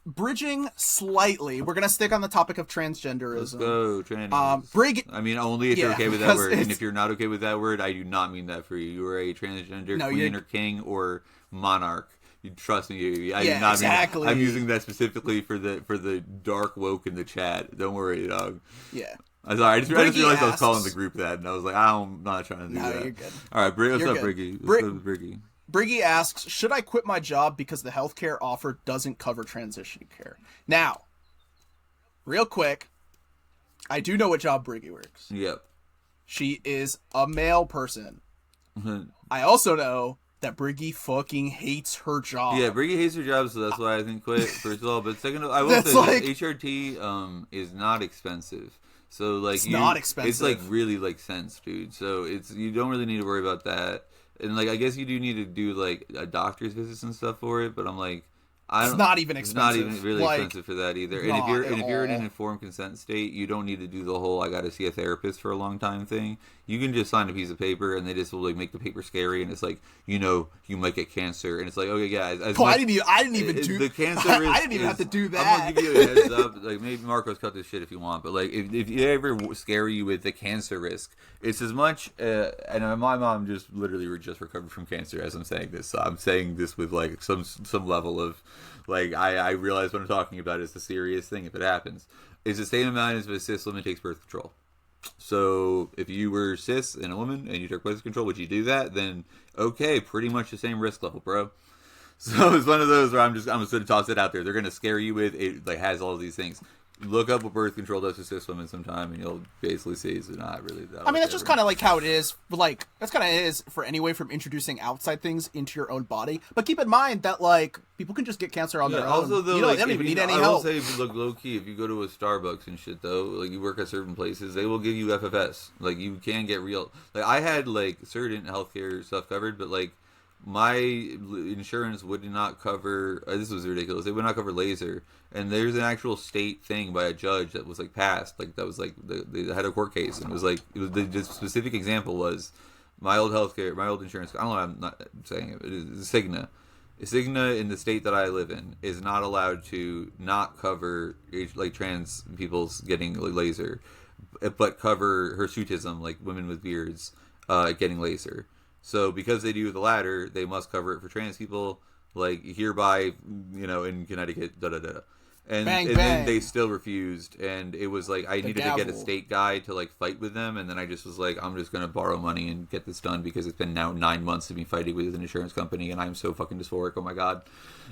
Bridging slightly, we're gonna stick on the topic of transgenderism. Let's go, trannies. I mean, only if you're okay with that word. And if you're not okay with that word, I do not mean that for you. You are a transgender queen or king or monarch. You trust me. I do not mean. I'm using that specifically for the dark woke in the chat. Don't worry, dog. Yeah. I'm sorry. I just realized I was calling the group that, and I was like, I'm not trying to do that. You're good. All right, what's up, Briggy? Let's go to Briggy. Briggy asks, should I quit my job because the healthcare offer doesn't cover transition care? Now, real quick, I do know what job Briggy works. Yep. She is a male person. I also know that Briggy fucking hates her job. Yeah, Briggy hates her job, so that's why I think quit, first of all. But second of all, I will That's say like- this, HRT is not expensive. So, like, It's not expensive. It's, like, really, like, cents, dude. So, you don't really need to worry about that. And, like, I guess you do need to do, like, a doctor's visits and stuff for it, but I'm like, It's not even expensive. It's not even really like, expensive for that either. And not if you're in all. an informed consent state, you don't need to do the whole "I got to see a therapist for a long time" thing. You can just sign a piece of paper, and they just will like make the paper scary, and it's like, you know, you might get cancer, and it's like, okay, guys, I didn't even do the cancer. I didn't even have to do that. I'm gonna give you a heads up. Like, maybe Marcos cut this shit if you want, but like if you ever scare you with the cancer risk, it's as much. And my mom just literally just recovered from cancer as I'm saying this. So I'm saying this with like some level of. Like, I realize what I'm talking about is the serious thing if it happens. It's the same amount as if a cis woman takes birth control. So, if you were cis and a woman and you took birth control, would you do that? Then, okay, pretty much the same risk level, bro. So, it's one of those where I'm just going to toss it out there. They're going to scare you with, it like has all these things. Look up what birth control does to cis women sometime, and you'll basically see it's not really that. I mean, that's just kind of like how it is. Like, that's kind of is for anyway from introducing outside things into your own body. But keep in mind that, like, people can just get cancer on their own. Also, though, they don't even need any help. I will say, if you look low key, if you go to a Starbucks and shit, though, like you work at certain places, they will give you FFS. Like, you can get real. Like, I had like certain healthcare stuff covered, but like my insurance would not cover. This was ridiculous. It would not cover laser. And there's an actual state thing by a judge that was like passed. Like that was like they had a court case, and it was like the specific example was my old insurance. I don't know. I'm not saying it. It is Cigna. Cigna in the state that I live in is not allowed to not cover like trans people's getting laser, but cover hirsutism, like women with beards getting laser. So because they do the latter, they must cover it for trans people, like hereby, you know, in Connecticut, And, bang, and bang. then they still refused, and it was like I needed to get a state guy to like fight with them, and then I just was like, I'm just gonna borrow money and get this done because it's been now 9 months of me fighting with an insurance company, and I'm so fucking dysphoric. Oh my god.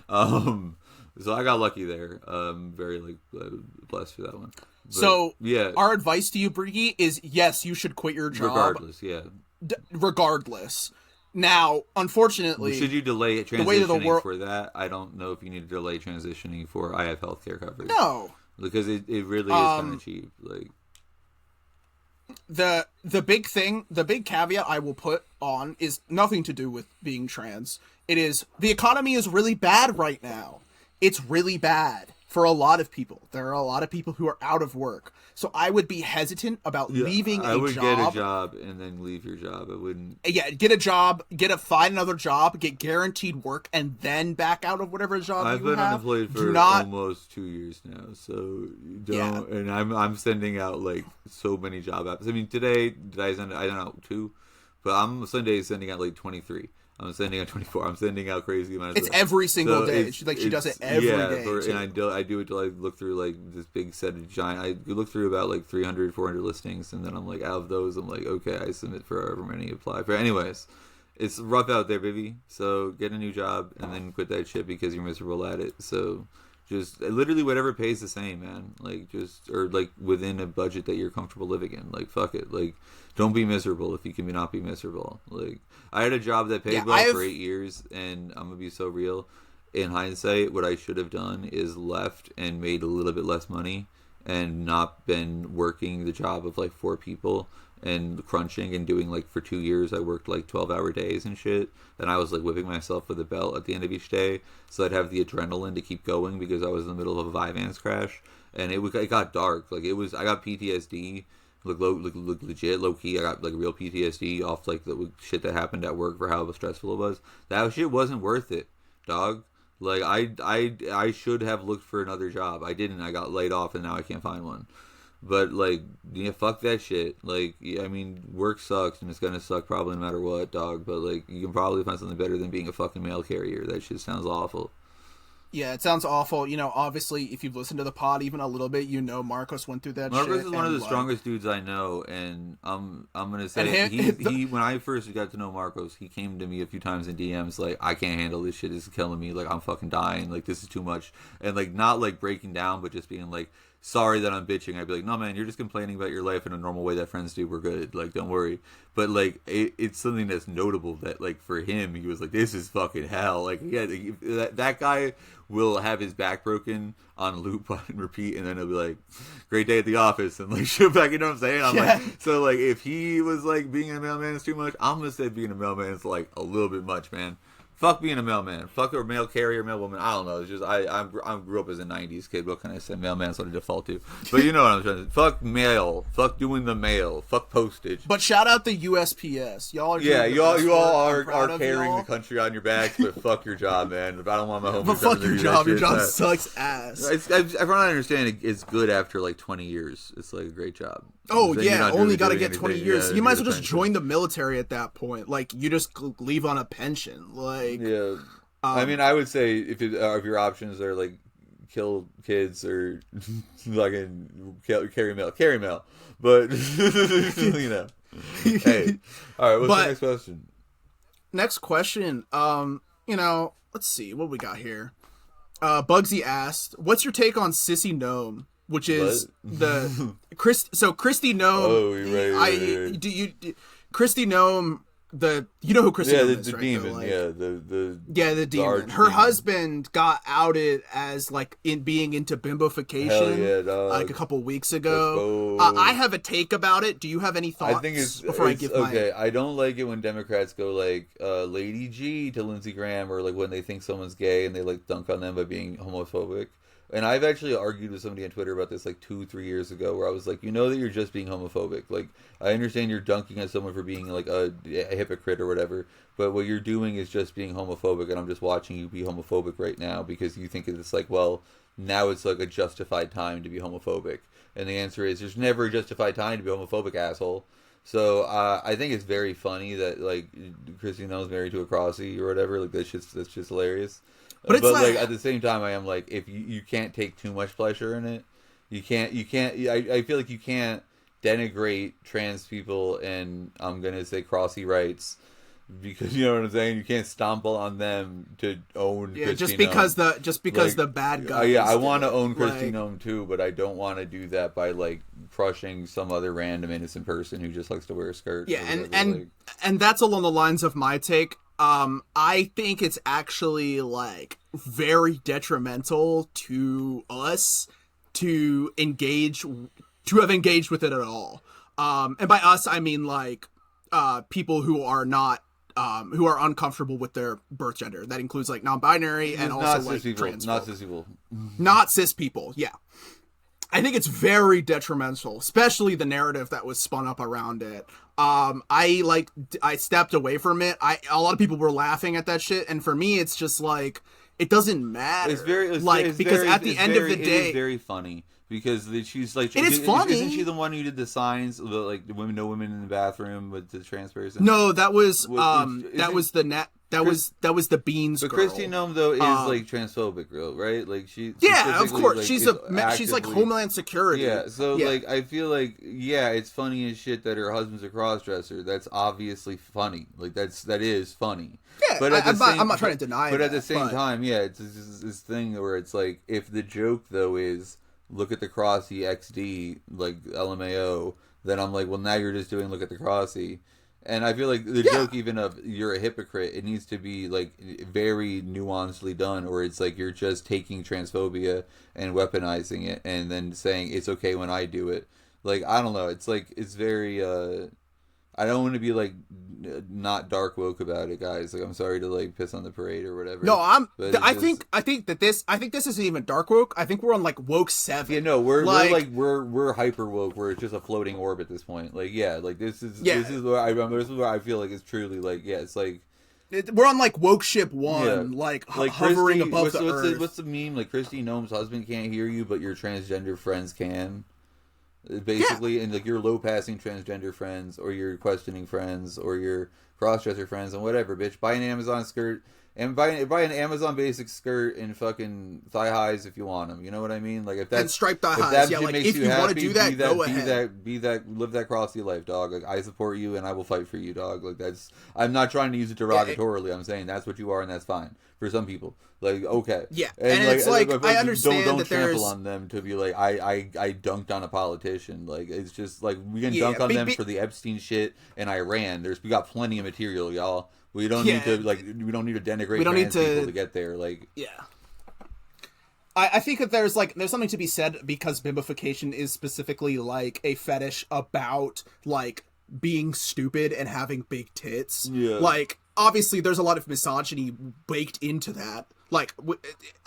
So I got lucky there. Very like blessed for that one. But, so yeah, our advice to you, Briggy, is yes, you should quit your job regardless. Yeah. Regardless. Now, unfortunately, should you delay transitioning the way of the world for that? I don't know if you need to delay transitioning for I have healthcare coverage. No, because it really is kind of cheap. Like the big thing, the big caveat I will put on is nothing to do with being trans. It is the economy is really bad right now. It's really bad for a lot of people. There are a lot of people who are out of work. So I would be hesitant about leaving a job. I would get a job and then leave your job. I wouldn't. Yeah, get a job, find another job, get guaranteed work, and then back out of whatever job I've you been have. unemployed for almost 2 years now, so don't. Yeah. And I'm sending out like so many job apps. I mean, today did I send? I don't know 2, but I'm Sunday sending out like 23. I'm sending out 24. I'm sending out crazy amounts. It's every single day. She does it every day. And I do it to like look through like this big set of giant. I look through about like 300, 400 listings, and then I'm like, out of those, I'm like, okay, I submit for however many apply for. Anyways, it's rough out there, baby. So get a new job and then quit that shit because you're miserable at it. So just literally whatever pays the same, man. Like just or like within a budget that you're comfortable living in. Like fuck it. Like don't be miserable if you can not be miserable. Like I had a job that paid well for 8 years, and I'm gonna be so real. In hindsight, what I should have done is left and made a little bit less money and not been working the job of like 4 people and crunching and doing like for 2 years I worked like 12-hour days and shit, and I was like whipping myself with a belt at the end of each day so I'd have the adrenaline to keep going because I was in the middle of a Vyvanse crash, and it got dark. Like I got PTSD. Look legit, low key. I got like real PTSD off like the shit that happened at work for how stressful it was. That shit wasn't worth it, dog. Like I should have looked for another job. I didn't. I got laid off and now I can't find one. But like, yeah, fuck that shit. Like, I mean, work sucks and it's gonna suck probably no matter what, dog. But like, you can probably find something better than being a fucking mail carrier. That shit sounds awful. Yeah, it sounds awful. You know, obviously, if you've listened to the pod even a little bit, you know Marcos went through that shit. Marcos is one of the like, strongest dudes I know, and I'm gonna say And he when I first got to know Marcos, he came to me a few times in DMs like, I can't handle this shit. This is killing me. Like, I'm fucking dying. Like, this is too much. And like, not like breaking down, but just being like, sorry that I'm bitching. I'd be like, no man, you're just complaining about your life in a normal way that friends do. We're good. Like, don't worry. But like, it's something that's notable that like for him, he was like, this is fucking hell. Like, yeah, that guy will have his back broken on loop and repeat, and then he'll be like, great day at the office, and like shit back, you know what I'm saying? I'm like, so like, if he was like, being a mailman is too much, I'm gonna say being a mailman is like a little bit much, man. Fuck being a mailman. Fuck a mail carrier, mailwoman. I don't know. It's just I grew up as a '90s kid. What can I say? Mailman's what I default to. But you know what I'm trying to say. Fuck mail. Fuck doing the mail. Fuck postage. But shout out the USPS. Y'all are you all are carrying the country on your backs. But fuck your job, man. If I don't want my home. But fuck your job. Your job sucks ass. Everyone I understand it's good after like 20 years. It's like a great job. Oh yeah, only got to get 20 years. You might as well just join the military at that point. Like, you just leave on a pension. Like, yeah. I mean, I would say if your options are like kill kids or fucking carry mail, but you know. Hey, all right. What's the next question? Next question. You know, let's see what we got here. Bugsy asked, "What's your take on Sissy Gnome?" Which is the Christy Gnome. Oh, right. Christy Gnome. You know who Christy Gnome is, the right? demon. The demon. Her husband got outed as like being into bimbofication. Hell yeah, dog. Like a couple weeks ago. I have a take about it. Do you have any thoughts? I think it's give okay. I don't like it when Democrats go like Lady G to Lindsey Graham, or like when they think someone's gay and they like dunk on them by being homophobic. And I've actually argued with somebody on Twitter about this like 2-3 years ago, where I was like, you know that you're just being homophobic. Like, I understand you're dunking on someone for being like a hypocrite or whatever, but what you're doing is just being homophobic, and I'm just watching you be homophobic right now because you think it's like, well, now it's like a justified time to be homophobic. And the answer is, there's never a justified time to be homophobic, asshole. So I think it's very funny that like Christy No's married to a Crossy or whatever. Like, that's just hilarious. But it's like at the same time, I am like, if you can't take too much pleasure in it, you can't. I feel like you can't denigrate trans people and I'm gonna say Crossy rights, because you know what I'm saying. You can't stomp on them to own. Yeah, Christy just because like, the bad guy. Yeah, I want to own Christy Gnome too, but I don't want to do that by like crushing some other random innocent person who just likes to wear a skirt. Yeah, and that's along the lines of my take. I think it's actually like very detrimental to us to have engaged with it at all. And by us, I mean like people who are not who are uncomfortable with their birth gender. That includes like non-binary and also like trans not folk. cis people, not cis people. Yeah. I think it's very detrimental, especially the narrative that was spun up around it. I stepped away from it. A lot of people were laughing at that shit, and for me, it's just like, it doesn't matter. It's at the end of the day, it is very funny because she's like, it is funny. Isn't she the one who did the signs, like no women in the bathroom with the trans person? No, that was that was the Beans but girl. Christy Gnome though is like transphobic, girl, right? Like yeah, of course, like, she's like Homeland Security. Yeah, so like I feel like it's funny as shit that her husband's a crossdresser. That's obviously funny. Like that is funny. Yeah, but I'm not trying to deny. But at the same time, it's this thing where it's like, if the joke though is look at the Crossy XD like LMAO, then I'm like, well, now you're just doing look at the Crossy. And I feel like the joke, even of you're a hypocrite, it needs to be like very nuancedly done, or it's like you're just taking transphobia and weaponizing it and then saying it's okay when I do it. Like, I don't know. It's like, it's very, I don't want to be like not dark woke about it, guys. Like, I'm sorry to like piss on the parade or whatever. No, I think this isn't even dark woke. I think we're on like woke 7. Yeah, no, we're hyper woke. Where it's just a floating orb at this point. Like, this is where I feel like it's truly like, it's like we're on like woke ship 1, like hovering above the earth. What's the meme? Like, Christy Gnome's husband can't hear you, but your transgender friends can. Basically, and like your low passing transgender friends, or your questioning friends, or your crossdresser friends, and whatever, bitch. Buy an Amazon skirt, And buy an Amazon basic skirt and fucking thigh highs if you want them. You know what I mean? Like if that and striped thigh if highs. that Yeah, shit like makes if you happy, want to do that, go ahead. Live that cross your life, dog. Like I support you and I will fight for you, dog. Like that's. I'm not trying to use it derogatorily. I'm saying that's what you are and that's fine for some people. Like okay, yeah, and it's like I understand don't that trample there's on them to be like I dunked on a politician. Like it's just like we can dunk on them for the Epstein shit and Iran. We got plenty of material, y'all. We don't need to denigrate trans people to get there. Like yeah. I think that there's something to be said because bimbification is specifically like a fetish about like being stupid and having big tits. Yeah. Like obviously there's a lot of misogyny baked into that. Like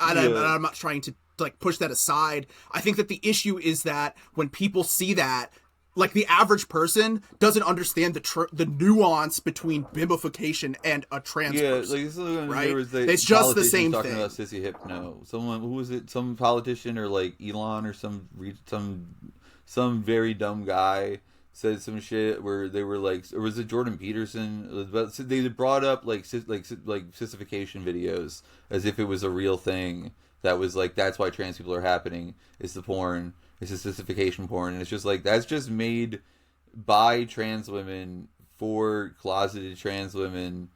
I'm not trying to like push that aside. I think that the issue is that when people see that, like the average person doesn't understand the nuance between bimbification and a trans person, right? It's just the same talking thing. About sissy hypno. Someone who was it? Some politician or like Elon or some very dumb guy said some shit where they were like, or was it Jordan Peterson? They brought up like sissification videos as if it was a real thing. That was like that's why trans people are happening. It's the porn. It's a sissification porn, and it's just like that's just made by trans women for closeted trans women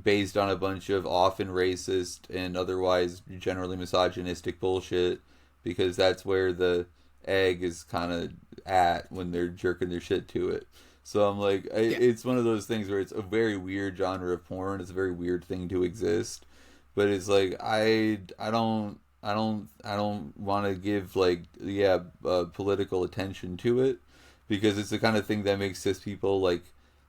based on a bunch of often racist and otherwise generally misogynistic bullshit because that's where the egg is kind of at when they're jerking their shit to it. So I'm like, it's one of those things where it's a very weird genre of porn. It's a very weird thing to exist, but it's like I don't want to give political attention to it because it's the kind of thing that makes cis people like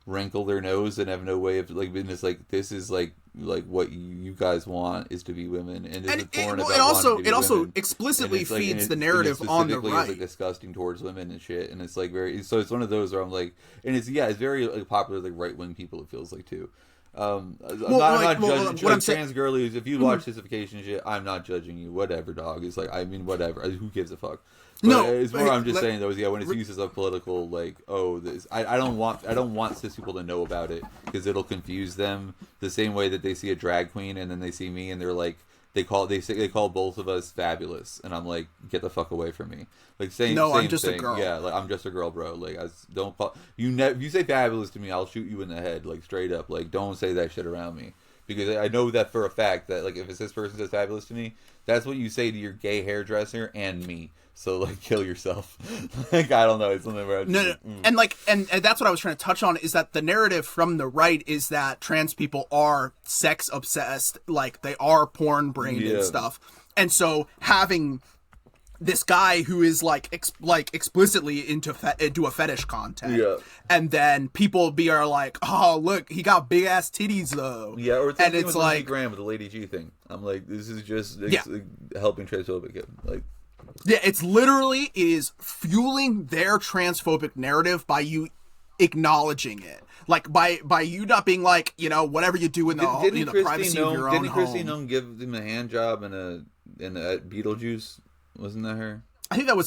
wrinkle their nose and have no way of like being this like this is like what you guys want is to be women and it also explicitly feeds the narrative on the right. It's like disgusting towards women and shit, and it's like it's one of those where I'm like, and it's very like popular like right wing people. It feels like too. I'm not judging. What I'm saying, trans girlies, if you watch sissification shit, I'm not judging you. Whatever, dog. It's like I mean, whatever. Who gives a fuck? But it's more. I'm just saying though. When it's used as a political, like, this. I don't want cis people to know about it because it'll confuse them the same way that they see a drag queen and then they see me and they're like, they call both of us fabulous, and I'm like, get the fuck away from me. Like I'm just thing. A girl. Yeah, like I'm just a girl, bro. Like don't call if you say fabulous to me, I'll shoot you in the head, like straight up. Like don't say that shit around me because I know that for a fact that like if it's this person says fabulous to me, that's what you say to your gay hairdresser and me. So like kill yourself. Like I don't know, it's something where and that's what I was trying to touch on is that the narrative from the right is that trans people are sex obsessed, like they are porn brained and stuff, and so having this guy who is like explicitly into a fetish content, and then people are like, oh look, he got big ass titties though, or it's like Graham with the Lady G thing. I'm like, this is just helping transphobic like. Yeah, it is fueling their transphobic narrative by you acknowledging it. Like by you not being like, whatever you do in the privacy of your own home. Didn't Christy Nome give him a hand job in a Beetlejuice? Wasn't that her? I think that was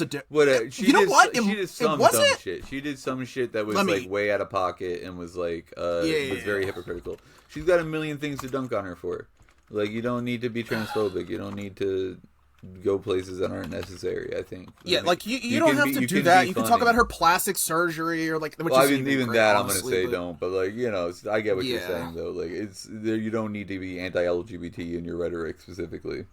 she did some dumb shit. She did some shit that was like way out of pocket and was like was very hypocritical. She's got a million things to dunk on her for. Like you don't need to be transphobic. You don't need to go places that aren't necessary. I think. Yeah, like you don't have to do that. You can talk about her plastic surgery or like. Well, I mean, even that I'm gonna say don't. But like I get what you're saying though. Like you don't need to be anti-LGBT in your rhetoric specifically.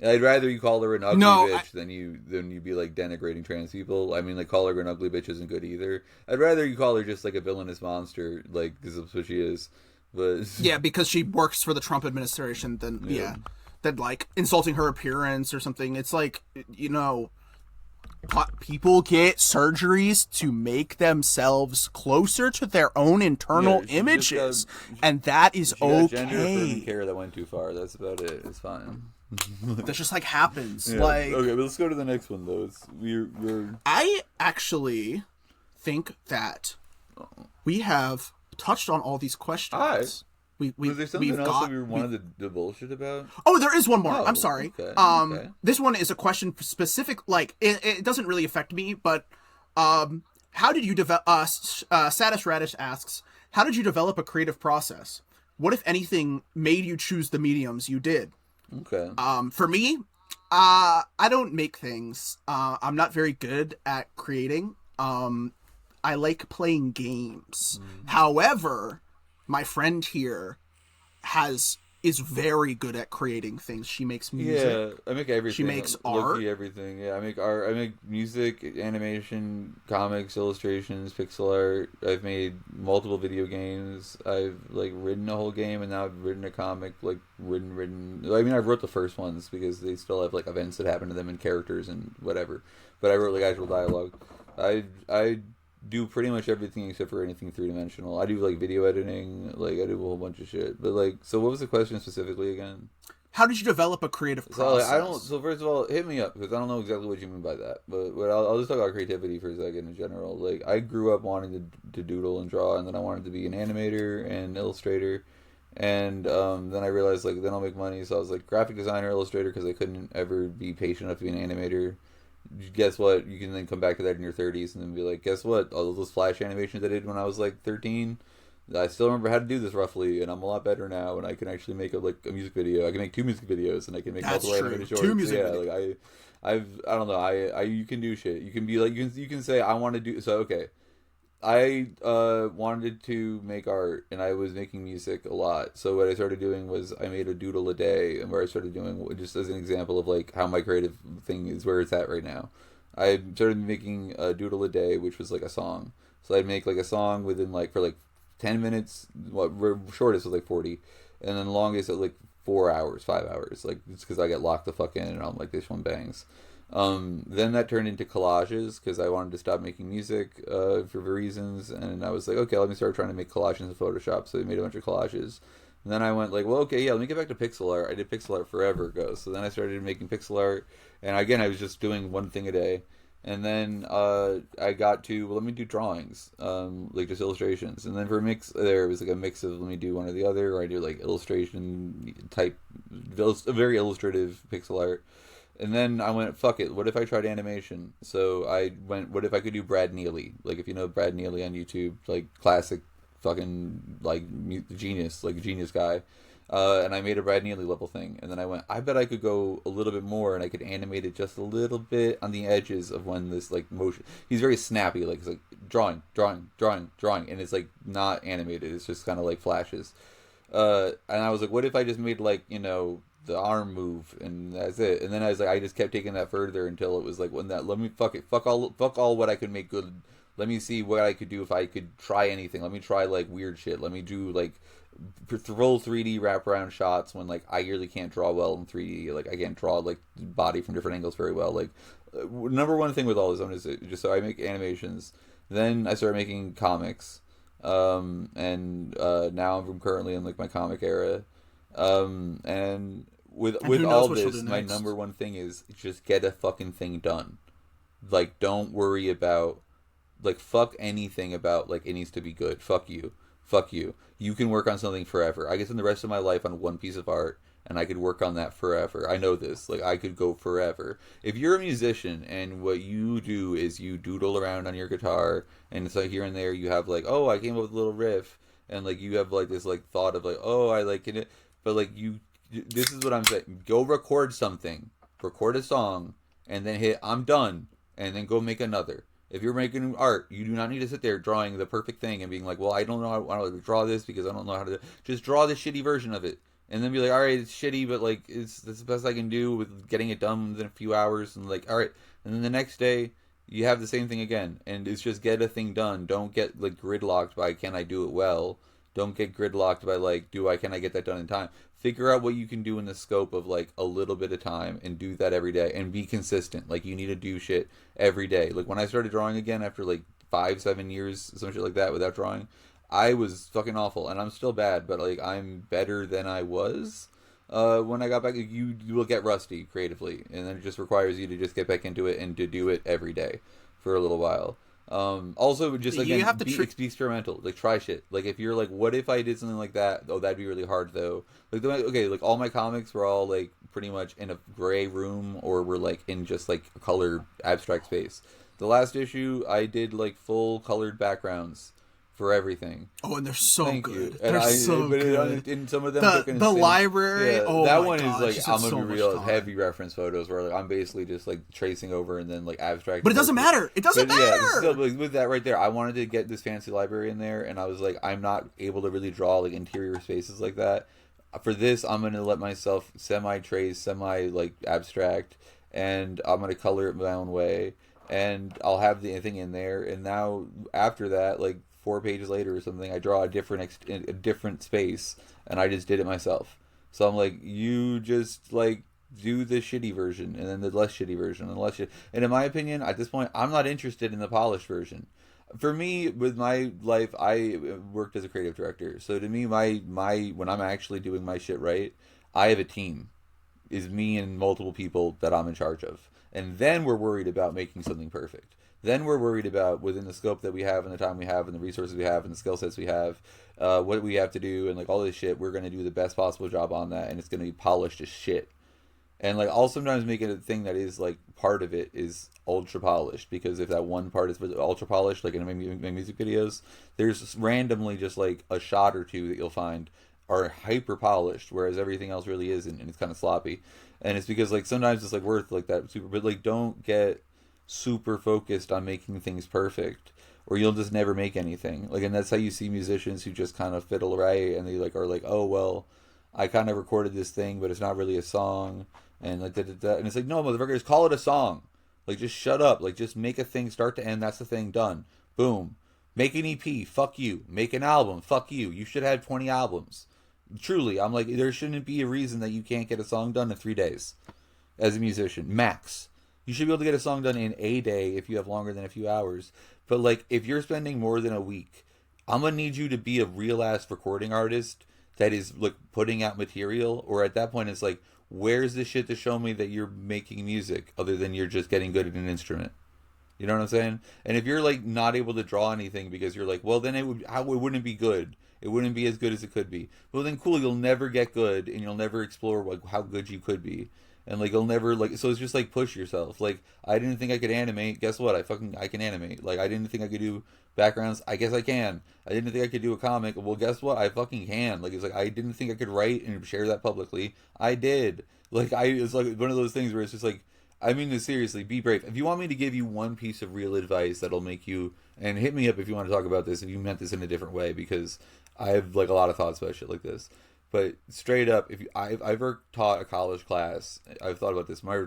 I'd rather you call her an ugly bitch than you be like denigrating trans people. I mean, like call her an ugly bitch isn't good either. I'd rather you call her just like a villainous monster, like because that's what she is. But because she works for the Trump administration, then than like insulting her appearance or something. It's like, people get surgeries to make themselves closer to their own internal images, and that is okay. Gender care that went too far. That's about it. It's fine. That just like happens. Yeah. Like okay, but let's go to the next one though. I actually think that we have touched on all these questions. Was there something else that we wanted to bullshit about? Oh, there is one more. I'm sorry. Okay. This one is a question specific. Like it doesn't really affect me, but how did you develop? Satis Radish asks, how did you develop a creative process? what, if anything, made you choose the mediums you did? Okay. For me, I don't make things. I'm not very good at creating. I like playing games. However, my friend here is very good at creating things. She makes music. Yeah, I make everything. She makes art. Everything. Yeah, I make art. I make music, animation, comics, illustrations, pixel art. I've made multiple video games. I've like written a whole game, and now I've written a comic. Like written. I mean, I wrote the first ones because they still have like events that happen to them and characters and whatever. But I wrote like actual dialogue. I do pretty much everything except for anything 3-dimensional. I do like video editing, like I do a whole bunch of shit. But like, so what was the question specifically again? How did you develop a creative process? So first of all, hit me up because I don't know exactly what you mean by that. But I'll just talk about creativity for a second in general. Like I grew up wanting to doodle and draw, and then I wanted to be an animator and illustrator. And then I realized like then I'll make money, so I was like graphic designer, illustrator, because I couldn't ever be patient enough to be an animator. Guess what? You can then come back to that in your 30s and then be like, guess what? All those flash animations I did when I was like 13, I still remember how to do this roughly, and I'm a lot better now, and I can actually make a music video. I can make 2 music videos, and I can make multiple animated shorts. 2 music videos. Like I don't know. You can do shit. You can be like you can say I want to do so. Okay, I wanted to make art, and I was making music a lot. So what I started doing was I made a doodle a day, and where I started doing, just as an example of like how my creative thing is where it's at right now. I started making a doodle a day, which was like a song. So I'd make like a song within like for like 10 minutes. What shortest was like 40, and then longest at like 4 hours, 5 hours. Like it's because I get locked the fuck in, and I'm like, this one bangs. Then that turned into collages because I wanted to stop making music for reasons, and I was like, okay, let me start trying to make collages in Photoshop. So I made a bunch of collages. And then I went like, well, okay, yeah, let me get back to pixel art. I did pixel art forever ago. So then I started making pixel art, and again, I was just doing one thing a day. And then I got to, well, let me do drawings, like just illustrations. And then for a mix, there was like a mix of let me do one or the other, or I do like illustration type, very illustrative pixel art. And then I went, fuck it, what if I tried animation? So I went, what if I could do Brad Neely? Like, if you know Brad Neely on YouTube, like, classic fucking, like, genius, like, genius guy. And I made a Brad Neely level thing. And then I went, I bet I could go a little bit more, and I could animate it just a little bit on the edges of when this, like, motion... He's very snappy, like, it's like, drawing, and it's, like, not animated. It's just kind of, like, flashes. And I was like, what if I just made, like, you know... the arm move, and that's it. And then I was like, I just kept taking that further until it was like, when that, let me fuck all what I could make good. Let me see what I could do if I could try anything. Let me try like weird shit. Let me do like roll 3D wraparound shots when like I really can't draw well in 3D. Like I can't draw like body from different angles very well. Like number one thing with all this, I'm just so I make animations. Then I started making comics, and now I'm currently in like my comic era, and with all this, my number one thing is just get a fucking thing done. Like, don't worry about, like, fuck anything about, like, it needs to be good. Fuck you. You can work on something forever. I could spend the rest of my life on one piece of art, and I could work on that forever. I know this. Like, I could go forever. If you're a musician, and what you do is you doodle around on your guitar, and it's like here and there you have, like, oh, I came up with a little riff, and, like, you have, like, this, like, thought of, like, oh, I like it. But, like, this is what I'm saying. Go record something. Record a song. And then hit, I'm done. And then go make another. If you're making art, you do not need to sit there drawing the perfect thing and being like, well, I don't know how to draw this because I don't know how to... Just draw the shitty version of it. And then be like, all right, it's shitty, but, like, that's the best I can do with getting it done within a few hours. And, like, all right. And then the next day, you have the same thing again. And it's just get a thing done. Don't get, like, gridlocked by, can I do it well? Don't get gridlocked by, like, can I get that done in time? Figure out what you can do in the scope of, like, a little bit of time and do that every day and be consistent. Like, you need to do shit every day. Like, when I started drawing again after, like, 5-7 years, some shit like that without drawing, I was fucking awful. And I'm still bad, but, like, I'm better than I was. When I got back, you will get rusty creatively. And then it just requires you to just get back into it and to do it every day for a little while. Also, just again, be experimental. Like, try shit. Like, if you're like, what if I did something like that? Oh, that'd be really hard though. Like, okay, like all my comics were all like pretty much in a gray room, or were like in just like a colored abstract space. The last issue, I did like full colored backgrounds for everything. Oh, and they're so Thank good. you. They're so good. And some of them The library. Yeah, oh that my one gosh, is like it's I'm so gonna be much real time. heavy reference photos where like I'm basically just like tracing over and then like abstract. But it doesn't matter. It doesn't matter. Yeah, still, like, with that right there, I wanted to get this fancy library in there, and I was like, I'm not able to really draw like interior spaces like that. For this, I'm gonna let myself semi-trace, like abstract, and I'm gonna color it my own way, and I'll have the thing in there. And now after that, like 4 pages later or something, I draw a different space, and I just did it myself. So I'm like, you just like do the shitty version, and then the less shitty version, and the less shitty. And in my opinion, at this point, I'm not interested in the polished version. For me, with my life, I worked as a creative director. So to me, my when I'm actually doing my shit right, I have a team. Is me and multiple people that I'm in charge of. And then we're worried about making something perfect. Then we're worried about, within the scope that we have and the time we have and the resources we have and the skill sets we have, what we have to do and like all this shit, we're going to do the best possible job on that, and it's going to be polished as shit. And like I'll sometimes make it a thing that is like part of it is ultra polished, because if that one part is ultra polished, like in my music videos, there's randomly just like a shot or two that you'll find are hyper polished, whereas everything else really isn't, and it's kind of sloppy. And it's because like sometimes it's like worth like that super, but like don't get super focused on making things perfect, or you'll just never make anything. Like, and that's how you see musicians who just kind of fiddle right, and they like are like, oh well, I kind of recorded this thing, but it's not really a song, and like and it's like, no, motherfucker, just call it a song. Like, just shut up. Like, just make a thing start to end. That's the thing done. Boom. Make an EP. Fuck you. Make an album. Fuck you. You should have 20 albums. Truly, I'm like, there shouldn't be a reason that you can't get a song done in 3 days as a musician. Max. You should be able to get a song done in a day if you have longer than a few hours. But, like, if you're spending more than a week, I'm going to need you to be a real-ass recording artist that is, like, putting out material. Or at that point, it's like, where's the shit to show me that you're making music other than you're just getting good at an instrument? You know what I'm saying? And if you're like not able to draw anything because you're like, well, then it wouldn't be good. It wouldn't be as good as it could be. Well, then cool, you'll never get good, and you'll never explore like how good you could be. And like you'll never like, so it's just like push yourself. Like, I didn't think I could animate. Guess what? I can animate. Like, I didn't think I could do backgrounds. I guess I can. I didn't think I could do a comic. Well, guess what? I fucking can. Like, it's like I didn't think I could write and share that publicly. I did. Like, it's like one of those things where it's just like, I mean this seriously, be brave. If you want me to give you one piece of real advice that'll make you, and hit me up if you want to talk about this, if you meant this in a different way, because I have like a lot of thoughts about shit like this. But straight up, if I've ever taught a college class, I've thought about this. My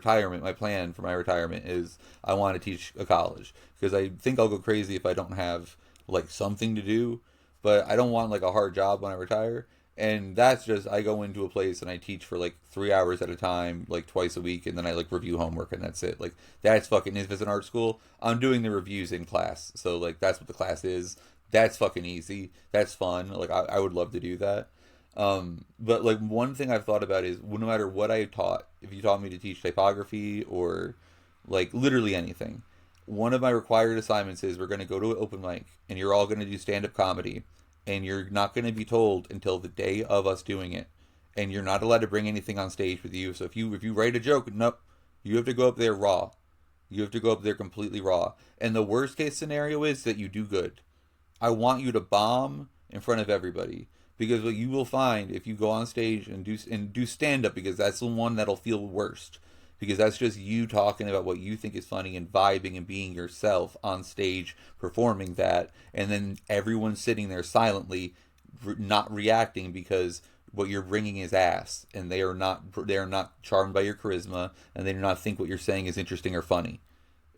plan for my retirement is I want to teach a college, because I think I'll go crazy if I don't have like something to do. But I don't want like a hard job when I retire. And that's just, I go into a place and I teach for like 3 hours at a time, like twice a week, and then I like review homework, and that's it. Like, that's fucking, if it's an art school, I'm doing the reviews in class. So like, that's what the class is. That's fucking easy. That's fun. Like, I would love to do that. But like, one thing I've thought about is, no matter what I taught, if you taught me to teach typography or like literally anything, one of my required assignments is we're going to go to an open mic, and you're all going to do stand-up comedy. And you're not going to be told until the day of us doing it. And you're not allowed to bring anything on stage with you. So if you write a joke, nope, you have to go up there raw. You have to go up there completely raw. And the worst case scenario is that you do good. I want you to bomb in front of everybody. Because what you will find if you go on stage and do stand up, because that's the one that'll feel worst. Because that's just you talking about what you think is funny and vibing and being yourself on stage, performing that, and then everyone sitting there silently, not reacting, because what you're bringing is ass, and they are not charmed by your charisma, and they do not think what you're saying is interesting or funny.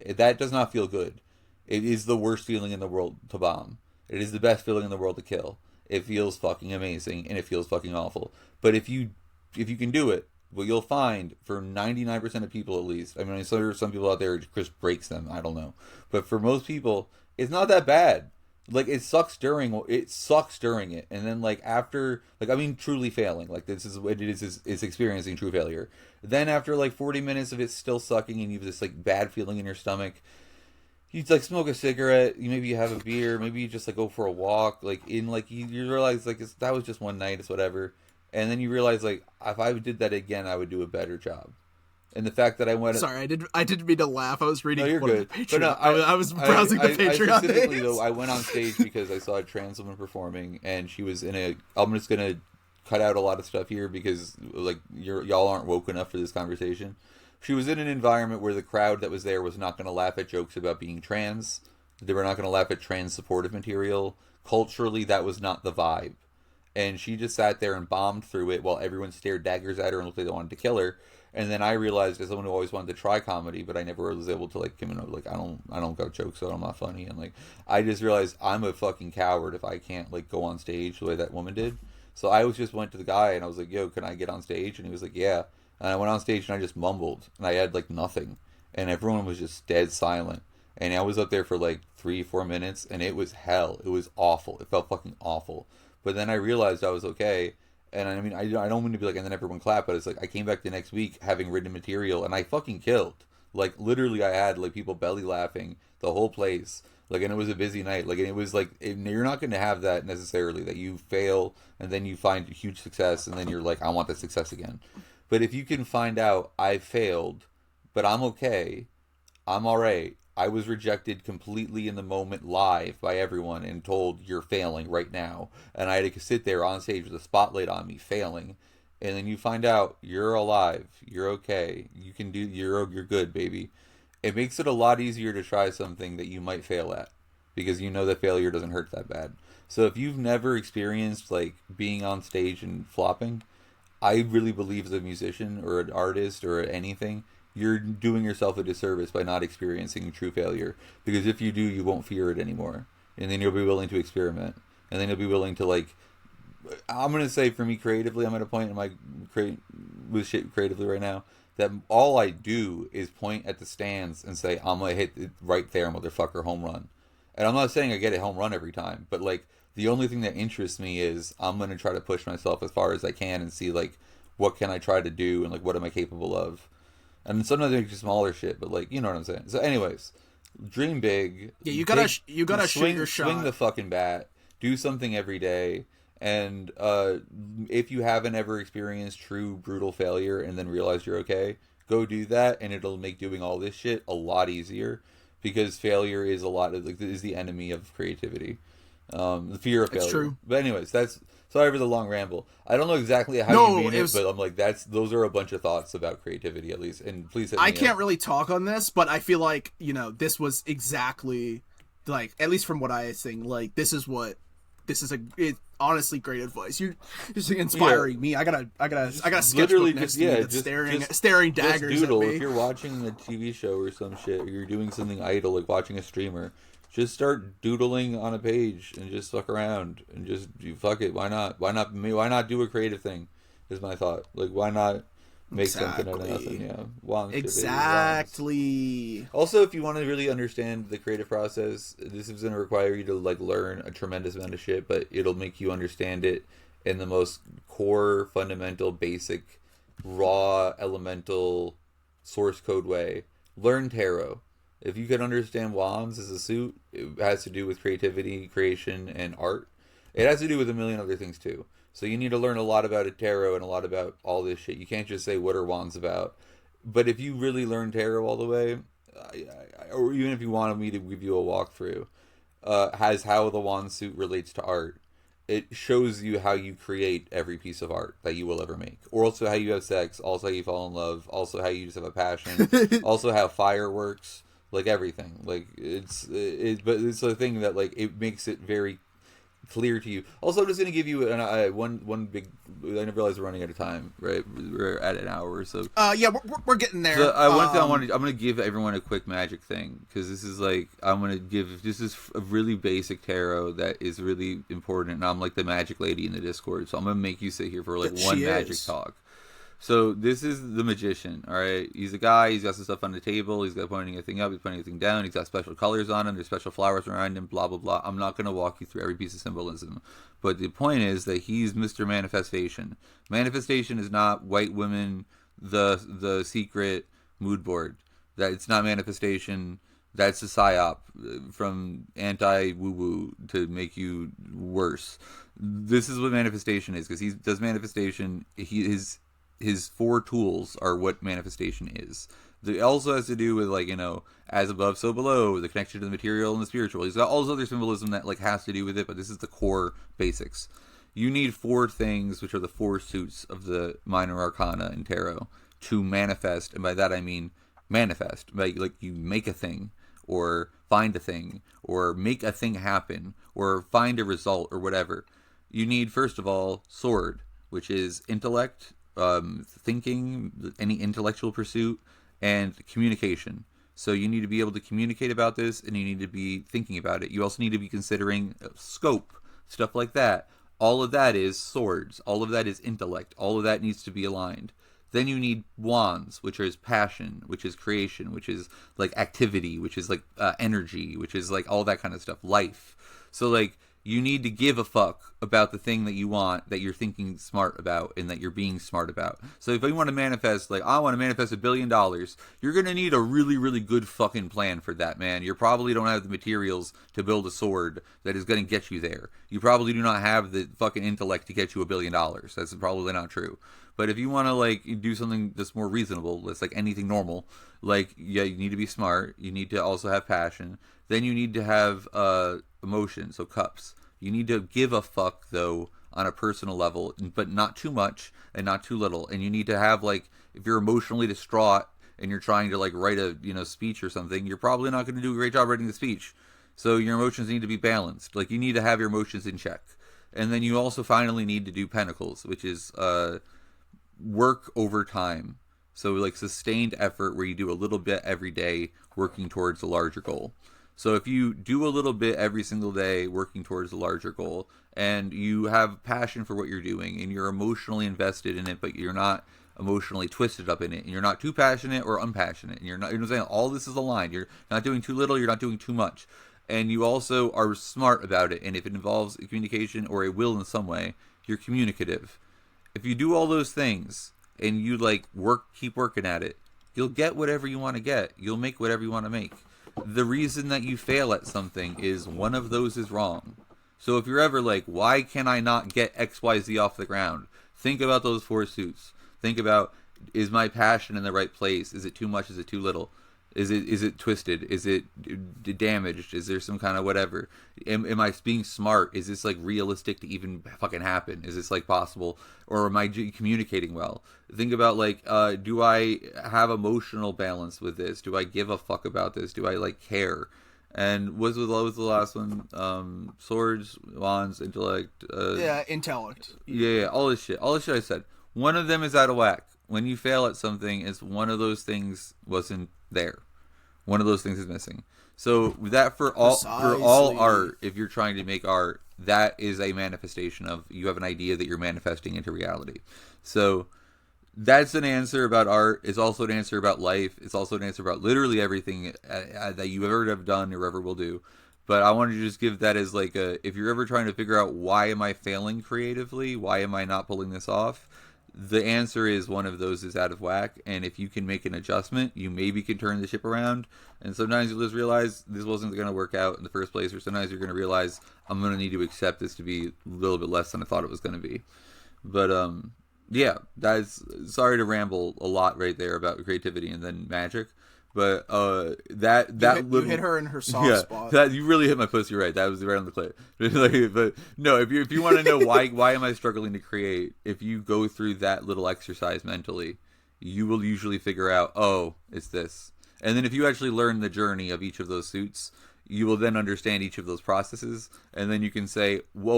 That does not feel good. It is the worst feeling in the world to bomb. It is the best feeling in the world to kill. It feels fucking amazing, and it feels fucking awful. But if you can do it, what you'll find, for 99% of people at least, I mean, there are some people out there it just breaks them, I don't know. But for most people, it's not that bad. Like, it sucks during it. And then, like, after, like, I mean, truly failing. Like, this is what it is experiencing true failure. Then after, like, 40 minutes of it still sucking, and you have this, like, bad feeling in your stomach, you, like, smoke a cigarette, maybe you have a beer, maybe you just, like, go for a walk, like, you realize, like, that was just one night, it's whatever. And then you realize, like, if I did that again, I would do a better job. And the fact that I went... Sorry, I didn't mean to laugh. I was reading No, you're one of good. the Patreon. But no, I was browsing the Patreon specifically, names. though, I went on stage because I saw a trans woman performing, and she was in a... I'm just going to cut out a lot of stuff here because, like, y'all aren't woke enough for this conversation. She was in an environment where the crowd that was there was not going to laugh at jokes about being trans. They were not going to laugh at trans supportive material. Culturally, that was not the vibe. And she just sat there and bombed through it while everyone stared daggers at her and looked like they wanted to kill her. And then I realized, as someone who always wanted to try comedy, but I never was able to, like, like, I don't got jokes, so I'm not funny. And, like, I just realized I'm a fucking coward if I can't, like, go on stage the way that woman did. So I just went to the guy and I was like, yo, can I get on stage? And he was like, yeah. And I went on stage and I just mumbled. And I had, like, nothing. And everyone was just dead silent. And I was up there for, like, 3-4 minutes. And it was hell. It was awful. It felt fucking awful. But then I realized I was okay. And I mean, I don't mean to be like, and then everyone clapped. But it's like, I came back the next week having written material. And I fucking killed. Like, literally, I had, like, people belly laughing the whole place. Like, and it was a busy night. Like, and it was like, you're not going to have that necessarily, that you fail and then you find huge success and then you're like, I want the success again. But if you can find out, I failed, but I'm okay, I'm all right. I was rejected completely in the moment live by everyone and told you're failing right now. And I had to sit there on stage with a spotlight on me failing. And then you find out you're alive, you're okay, you can do, you're good, baby. It makes it a lot easier to try something that you might fail at because you know that failure doesn't hurt that bad. So if you've never experienced, like, being on stage and flopping, I really believe as a musician or an artist or anything, you're doing yourself a disservice by not experiencing true failure. Because if you do, you won't fear it anymore. And then you'll be willing to experiment. And then you'll be willing to, like... I'm going to say, for me, creatively, I'm at a point in my with shit creatively right now that all I do is point at the stands and say, I'm going to hit it right there, motherfucker, home run. And I'm not saying I get a home run every time, but, like, the only thing that interests me is I'm going to try to push myself as far as I can and see, like, what can I try to do and, like, what am I capable of. And sometimes it's just smaller shit, but, like, you know what I'm saying. So anyways, dream big. Yeah, you gotta shoot your shot. Swing the fucking bat. Do something every day. And if you haven't ever experienced true brutal failure and then realize you're okay, go do that, and it'll make doing all this shit a lot easier. Because failure is is the enemy of creativity. The fear of failure. It's true. But anyways, that's... Sorry for the long ramble. I don't know exactly how you mean it, but I'm like, those are a bunch of thoughts about creativity, at least. And please hit me I can't really talk on this, but I feel like, you know, this was exactly, like, at least from what I think, like, this is honestly great advice. You're just inspiring me. I gotta sketchbook next to me staring daggers just doodle. at me. If you're watching a TV show or some shit, or you're doing something idle, like watching a streamer, just start doodling on a page and just fuck around and just fuck it. Why not? Why not do a creative thing? Is my thought. Like, why not make something out of nothing? Yeah, exactly. Also, if you want to really understand the creative process, this is going to require you to, like, learn a tremendous amount of shit, but it'll make you understand it in the most core, fundamental, basic, raw, elemental, source code way. Learn tarot. If you can understand wands as a suit, it has to do with creativity, creation, and art. It has to do with a million other things, too. So you need to learn a lot about a tarot and a lot about all this shit. You can't just say, what are wands about? But if you really learn tarot all the way, or even if you wanted me to give you a walkthrough, has how the wand suit relates to art. It shows you how you create every piece of art that you will ever make. Or also how you have sex, also how you fall in love, also how you just have a passion, also how fire works. Like, everything. Like, but it's a thing that, like, it makes it very clear to you. Also, I'm just going to give you one big... I didn't realize we're running out of time, right? We're at an hour or so. Yeah, we're getting there. So, I'm going to give everyone a quick magic thing, because this is, like, this is a really basic tarot that is really important, and I'm, like, the magic lady in the Discord, so I'm going to make you sit here for, like, one magic talk. So this is the magician, all right? He's a guy. He's got some stuff on the table. He's got pointing a thing up. He's pointing a thing down. He's got special colors on him. There's special flowers around him, blah, blah, blah. I'm not going to walk you through every piece of symbolism. But the point is that he's Mr. Manifestation. Manifestation is not white women, the secret mood board. That it's not manifestation. That's a psyop from anti-woo-woo to make you worse. This is what manifestation is, because he does manifestation. his 4 tools are what manifestation is. It also has to do with, like, as above, so below, the connection to the material and the spiritual. He's got all this other symbolism that, like, has to do with it, but this is the core basics. You need 4 things, which are the 4 suits of the minor arcana in tarot, to manifest, and by that I mean manifest. Like, you make a thing, or find a thing, or make a thing happen, or find a result, or whatever. You need, first of all, sword, which is intellect, thinking, any intellectual pursuit, and communication. So you need to be able to communicate about this, and you need to be thinking about it. You also need to be considering scope, stuff like that. All of that is swords. All of that is intellect. All of that needs to be aligned. Then you need wands, which is passion, which is creation, which is like activity, which is like energy, which is like all that kind of stuff, life. So like, you need to give a fuck about the thing that you want, that you're thinking smart about, and that you're being smart about. So if you want to manifest, like, I want to manifest $1 billion, you're going to need a really, really good fucking plan for that, man. You probably don't have the materials to build a sword that is going to get you there. You probably do not have the fucking intellect to get you $1 billion. That's probably not true. But if you want to, like, do something that's more reasonable, that's like anything normal, like, yeah, you need to be smart. You need to also have passion. Then you need to have emotion, so cups. You need to give a fuck, though, on a personal level, but not too much and not too little. And you need to have, like, if you're emotionally distraught and you're trying to, like, write a, speech or something, you're probably not going to do a great job writing the speech. So your emotions need to be balanced. Like, you need to have your emotions in check. And then you also finally need to do pentacles, which is work over time. So, like, sustained effort where you do a little bit every day working towards a larger goal. So if you do a little bit every single day working towards a larger goal, and you have passion for what you're doing, and you're emotionally invested in it, but you're not emotionally twisted up in it, and you're not too passionate or unpassionate, and you're not, saying all this is aligned. You're not doing too little, you're not doing too much. And you also are smart about it, and if it involves communication or a will in some way, you're communicative. If you do all those things, and you, like, keep working at it, you'll get whatever you want to get. You'll make whatever you want to make. The reason that you fail at something is one of those is wrong. So if you're ever like, why can I not get XYZ off the ground? Think about those 4 suits. Think about, is my passion in the right place? Is it too much? Is it too little? Is it twisted? Is it damaged? Is there some kind of whatever? Am I being smart? Is this, like, realistic to even fucking happen? Is this, like, possible? Or am I communicating well? Think about, like, do I have emotional balance with this? Do I give a fuck about this? Do I, like, care? And what was the last one? Swords, wands, intellect. Intellect. Yeah, all this shit I said. One of them is out of whack. When you fail at something, it's one of those things wasn't there. One of those things is missing. So that for all art, if you're trying to make art, that is a manifestation of, you have an idea that you're manifesting into reality. So that's an answer about art. It's also an answer about life. It's also an answer about literally everything that you ever have done or ever will do. But I wanted to just give that as, like, if you're ever trying to figure out, why am I failing creatively? Why am I not pulling this off? The answer is one of those is out of whack, and if you can make an adjustment, you maybe can turn the ship around. And sometimes you'll just realize this wasn't going to work out in the first place, or sometimes you're going to realize, I'm going to need to accept this to be a little bit less than I thought it was going to be. But yeah, sorry to ramble a lot right there about creativity and then magic. But you hit her in her soft spot. You really hit my pussy right. That was right on the clip. But no, if you want to know why am I struggling to create, if you go through that little exercise mentally, you will usually figure out, oh, it's this. And then if you actually learn the journey of each of those suits, you will then understand each of those processes, and then you can say, whoa,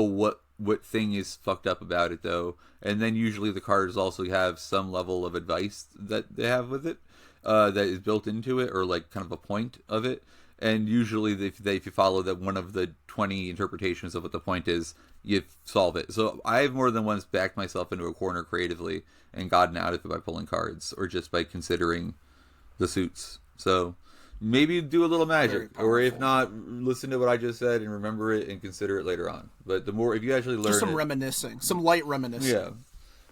what thing is fucked up about it though? And then usually the cards also have some level of advice that they have with it. That is built into it, or like kind of a point of it. And usually if you follow that one of the 20 interpretations of what the point is, you solve it. So I've more than once backed myself into a corner creatively and gotten out of it by pulling cards, or just by considering the suits. So maybe do a little magic, or if not, listen to what I just said and remember it and consider it later on. But the more, if you actually learn, just some light reminiscing. Yeah.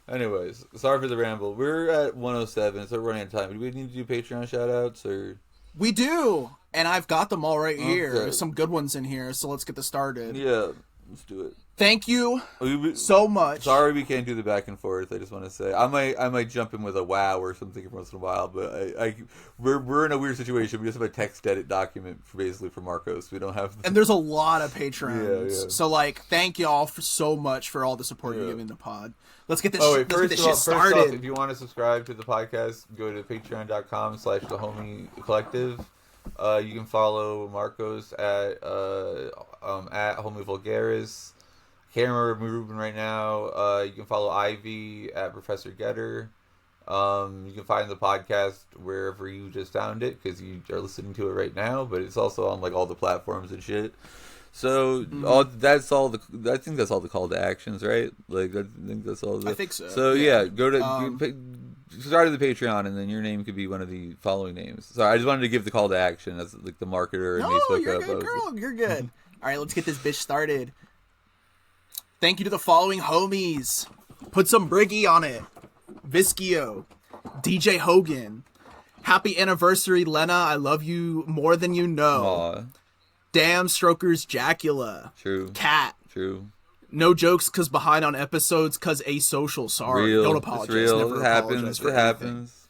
Anyways, sorry for the ramble. We're at 107, so we're running out of time. Do we need to do Patreon shout-outs, or? We do! And I've got them all right here. There's some good ones in here, so let's get this started. Yeah, let's do it. Thank you so much. Sorry we can't do the back and forth. I just want to say I might jump in with a wow or something every once in a while, but we're in a weird situation. We just have a text edit document basically for Marcos. We don't have and there's a lot of patrons. Yeah. So thank y'all so much for all the support you're giving the pod. Let's get this, shit started. First off, if you want to subscribe to the podcast, go to patreon.com/thehomiecollective. You can follow Marcos at HomieVulgaris. Can't remember moving right now. You can follow Ivy at Professor Getter. You can find the podcast wherever you just found it because you are listening to it right now. But it's also on all the platforms and shit. So I think that's all the call to actions, right? I think that's all. I think so. So go to start the Patreon, and then your name could be one of the following names. Sorry, I just wanted to give the call to action as the marketer. No, you're good, girl. You're good. All right, let's get this bitch started. Thank you to the following homies. Put some Briggy on it. Viskio. DJ Hogan. Happy anniversary, Lena. I love you more than you know. Aw. Damn Strokers Jacula. True. Cat. True. No jokes cause behind on episodes cause asocial. Sorry. Real. Don't apologize. It's real. Never It happens. for It happens.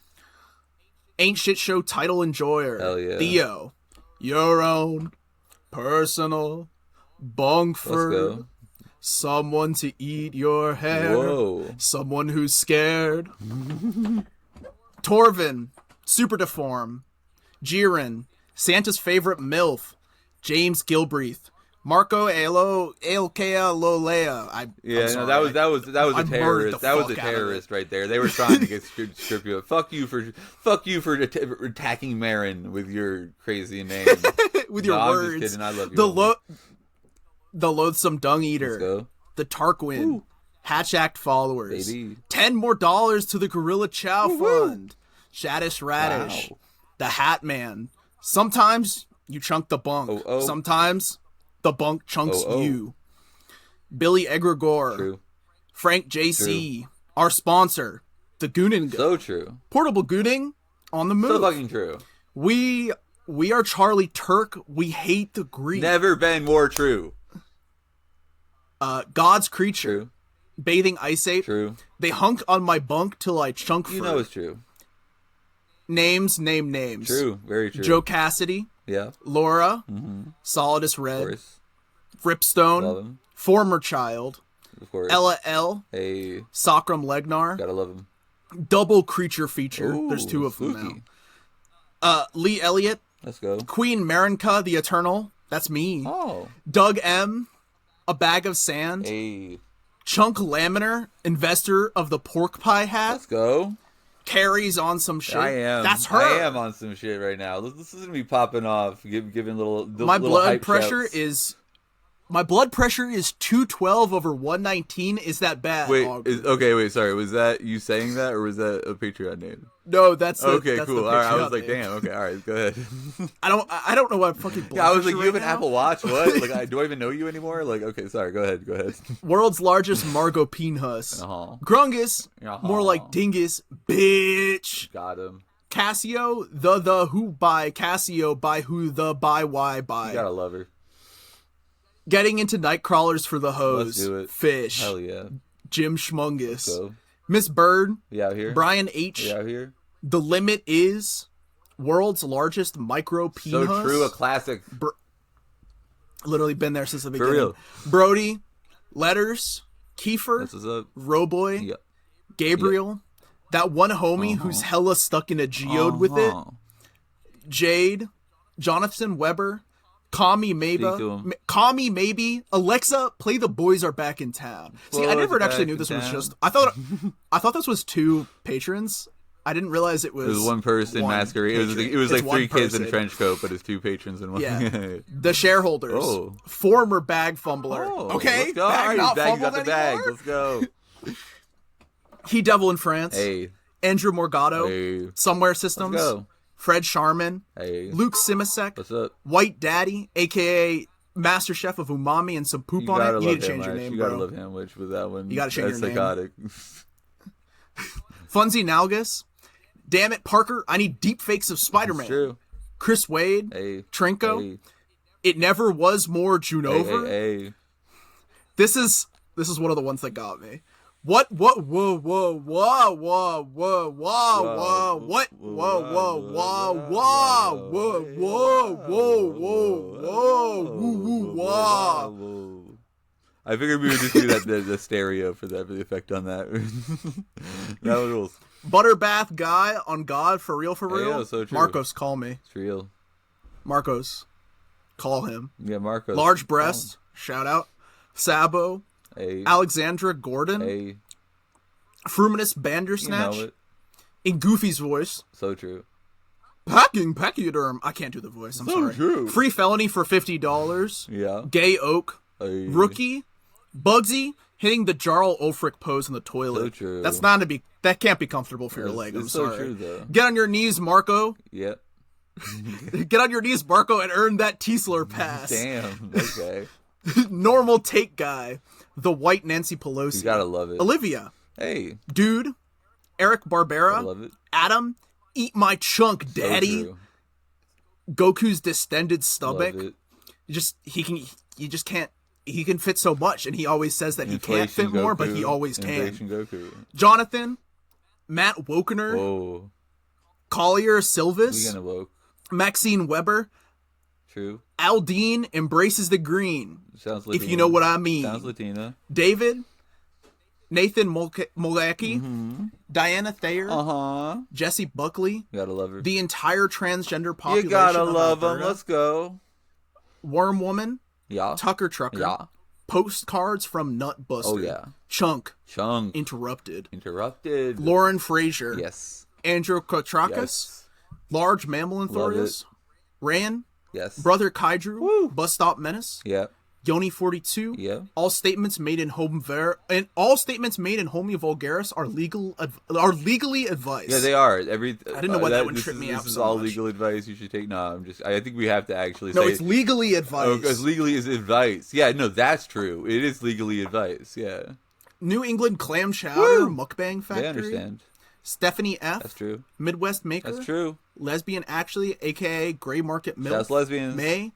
Ain't Shit Show title enjoyer. Hell yeah. Theo. Your own personal Bungford. Let's go. Someone to eat your hair. Whoa. Someone who's scared. Torvin. Super Deform. Jiren. Santa's favorite MILF. James Gilbreath. Marco Elkea Lolea. That was a terrorist. That was a terrorist right there. They were trying to get strip you up. Fuck you for attacking Maren with your crazy name. With your words. I'm just kidding. I love you. The Loathsome Dung Eater. Let's go. The Tarquin. Ooh. Hatch Act followers. Baby. $10 more to the Gorilla Chow Fund. Shadish Radish. Wow. The Hat Man. Sometimes you chunk the bunk. Sometimes the bunk chunks you. Billy Egregore. True. Frank JC. True. Our sponsor. The Goonin. So true. Portable Gooning on the move. So fucking true. We are Charlie Turk. We hate the Greek. Never been more true. God's Creature. True. Bathing Ice Ape. True. They hunk on my bunk till I chunk for. You know it's true. Names. True. Very true. Joe Cassidy. Yeah. Laura. Mm-hmm. Solidus Red. Of course. Ripstone. Love him. Former Child. Of course. Ella L. Hey. Sacrum Legnar. Gotta love him. Double creature feature. Ooh, There's two of spooky. them now. Lee Elliott. Let's go. Queen Marinka the Eternal. That's me. Oh. Doug M. A Bag of Sand. Hey. Chunk Laminar. Investor of the Pork Pie Hat. Let's go. Carrie's on some shit. I am. That's her. I am on some shit right now. This is gonna be popping off. Giving little. My little blood hype pressure shouts. is. My blood pressure is 212 over 119. Is that bad? Wait. Wait. Sorry. Was that you saying that, or was that a Patreon name? No, that's the, okay. that's Cool. The All right. I was like, name. damn. Okay. All right. Go ahead. I don't know what fucking. Yeah. I was like, you have an now? Apple Watch? What? Do I even know you anymore? Okay. Sorry. Go ahead. World's largest Margot Pinhus. Uh-huh. Grungus. Uh-huh. More like Dingus. Bitch. Got him. Casio. The who by Casio by who the by why by. You gotta love her. Getting into Nightcrawlers for the hose. Let's do it. Fish. Hell yeah. Jim Schmungus. Go. Miss Bird. We out here. Brian H. We out here. The Limit is world's largest micro penis. So true, a classic. Literally been there since the beginning. For real. Brody, Letters, Kiefer, That's what's up. Roboy, Yep. Gabriel, that one homie who's hella stuck in a geode with it. Jade, Jonathan Weber, Call Me Maybe, Alexa, play The Boys Are Back in Town. See, I never actually knew this was just. I thought this was two patrons. I didn't realize it was. It was one person masquerade. It was like three kids in a trench coat, but it's two patrons in one. Yeah. The shareholders. Former bag fumbler. Okay. Let's go. Bag not Bag, you got fumbled the bag. anymore? Let's go. He Devil in France. Hey. Andrew Morgado. Hey. Somewhere Systems. Let's go. Fred Sharman. Hey. Luke Simasek. What's up? White Daddy, a.k.a. Master Chef of Umami and some poop on it. You need to change your name, You bro. gotta love Hamwich with that one. You gotta change your psychotic. name. Funzy Nalgus. Damn it, Parker. I need deep fakes of Spider-Man. True. Chris Wade. Hey. Trinko. Hey. It never was more Junover. Hey. This is one of the ones that got me. What? Whoa, whoa, whoa, whoa, whoa, whoa, whoa, what? Whoa, whoa, whoa, whoa, whoa, whoa, whoa, whoa, whoa, whoa. I figured we would just do that the stereo for the effect on that. That was rules. Butterbath guy on God for real, for real. Hey, yo, so true. Marcos, call me. It's real. Marcos, call him. Yeah, Marcos. Large breast, shout out. Sabo. Hey. Alexandra Gordon. Hey. Fruminous Bandersnatch. You know it. In Goofy's voice. So true. Packing Pachyderm. I can't do the voice. I'm sorry. True. Free felony for $50. Yeah. Gay Oak. Hey. Rookie. Bugsy hitting the Jarl Ulfric pose in the toilet. So true. That can't be comfortable for your leg. I'm sorry. So true though. Get on your knees, Marco. Yep. Get on your knees, Marco, and earn that Tiesler pass. Damn. Okay. Normal take guy. The white Nancy Pelosi. You gotta love it. Olivia. Hey. Dude. Eric Barbera. I love it. Adam. Eat my chunk, daddy. So true. Goku's distended stomach. Love it. You just can't. He can fit so much, and he always says that he can't fit Inflation more, Goku. but he always Inflation can. Goku. Jonathan, Matt Wokener, Whoa. Collier We Silvis, gonna woke. Maxine Weber, True. Aldine embraces the green. Sounds Latina. If you know what I mean. Sounds Latina. David, Nathan Mulaki, Diana Thayer, Jesse Buckley, You gotta love her. the entire transgender population. You gotta of love them. Alberta, Let's go. Worm Woman, Yeah. Tucker Trucker, Yeah. Postcards from Nutbuster, Oh yeah. Chunk, Chunk. Interrupted, Interrupted. Lauren Frazier, Yes. Andrew Kotrakis, Yes. Large Mammal Anthorius, Ran, Yes. Brother Kaidru, Woo. Bus Stop Menace, Yeah. Yoni 42. Yeah. All statements made in HomieVulgaris are legally advised. Yeah, they are. I didn't know why that would trip me out This is so all much. legal advice you should take. No, I think we have to actually No, say it's legally advised. because legally is advice. Yeah, no, that's true. It is legally advice. Yeah. New England Clam Chowder Woo. Mukbang Factory. They understand. Stephanie F. That's true. Midwest Maker. That's true. Lesbian Actually, aka Gray Market Milk. That's lesbians. May.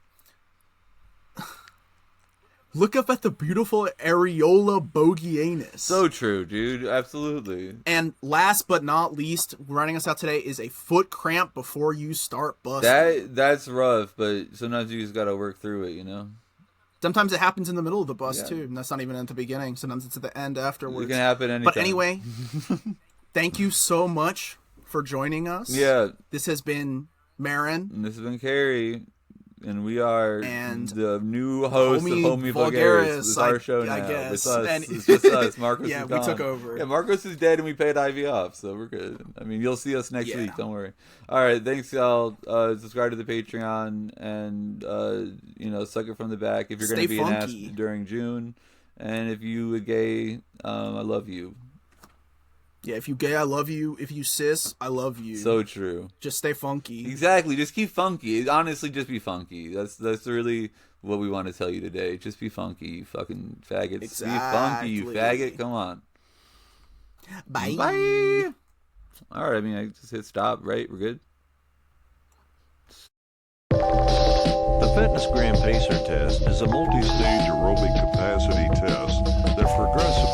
Look up at the beautiful Areola Bogianus. So true, dude. Absolutely. And last but not least, running us out today is a foot cramp before you start busting. That's rough, but sometimes you just gotta work through it, you know? Sometimes it happens in the middle of the bus, Yeah. too. And that's not even at the beginning. Sometimes it's at the end afterwards. It can happen anytime. But anyway, thank you so much for joining us. Yeah. This has been Maren. And this has been Carrie. And we are And the new host of HomieVulgaris. HomieVulgaris. This is our show now. I guess. It's us. And- It's just us. Marcos Yeah, is we gone. took over. Yeah, Marcos is dead and we paid Ivy off, so we're good. I mean, you'll see us next Yeah. week. Don't worry. All right, thanks, y'all. Subscribe to the Patreon and, suck it from the back if you're going to Stay be an ass funky. during June. And if you a gay, I love you. Yeah, if you gay, I love you. If you cis, I love you. So true. Just stay funky. Exactly. Just keep funky. Honestly, just be funky. That's really what we want to tell you today. Just be funky, you fucking faggots. Exactly. Be funky, you faggot. Come on. Bye. Bye. All right. I mean, I just hit stop, right? We're good? The Fitness Gram Pacer test is a multi-stage aerobic capacity test that progressively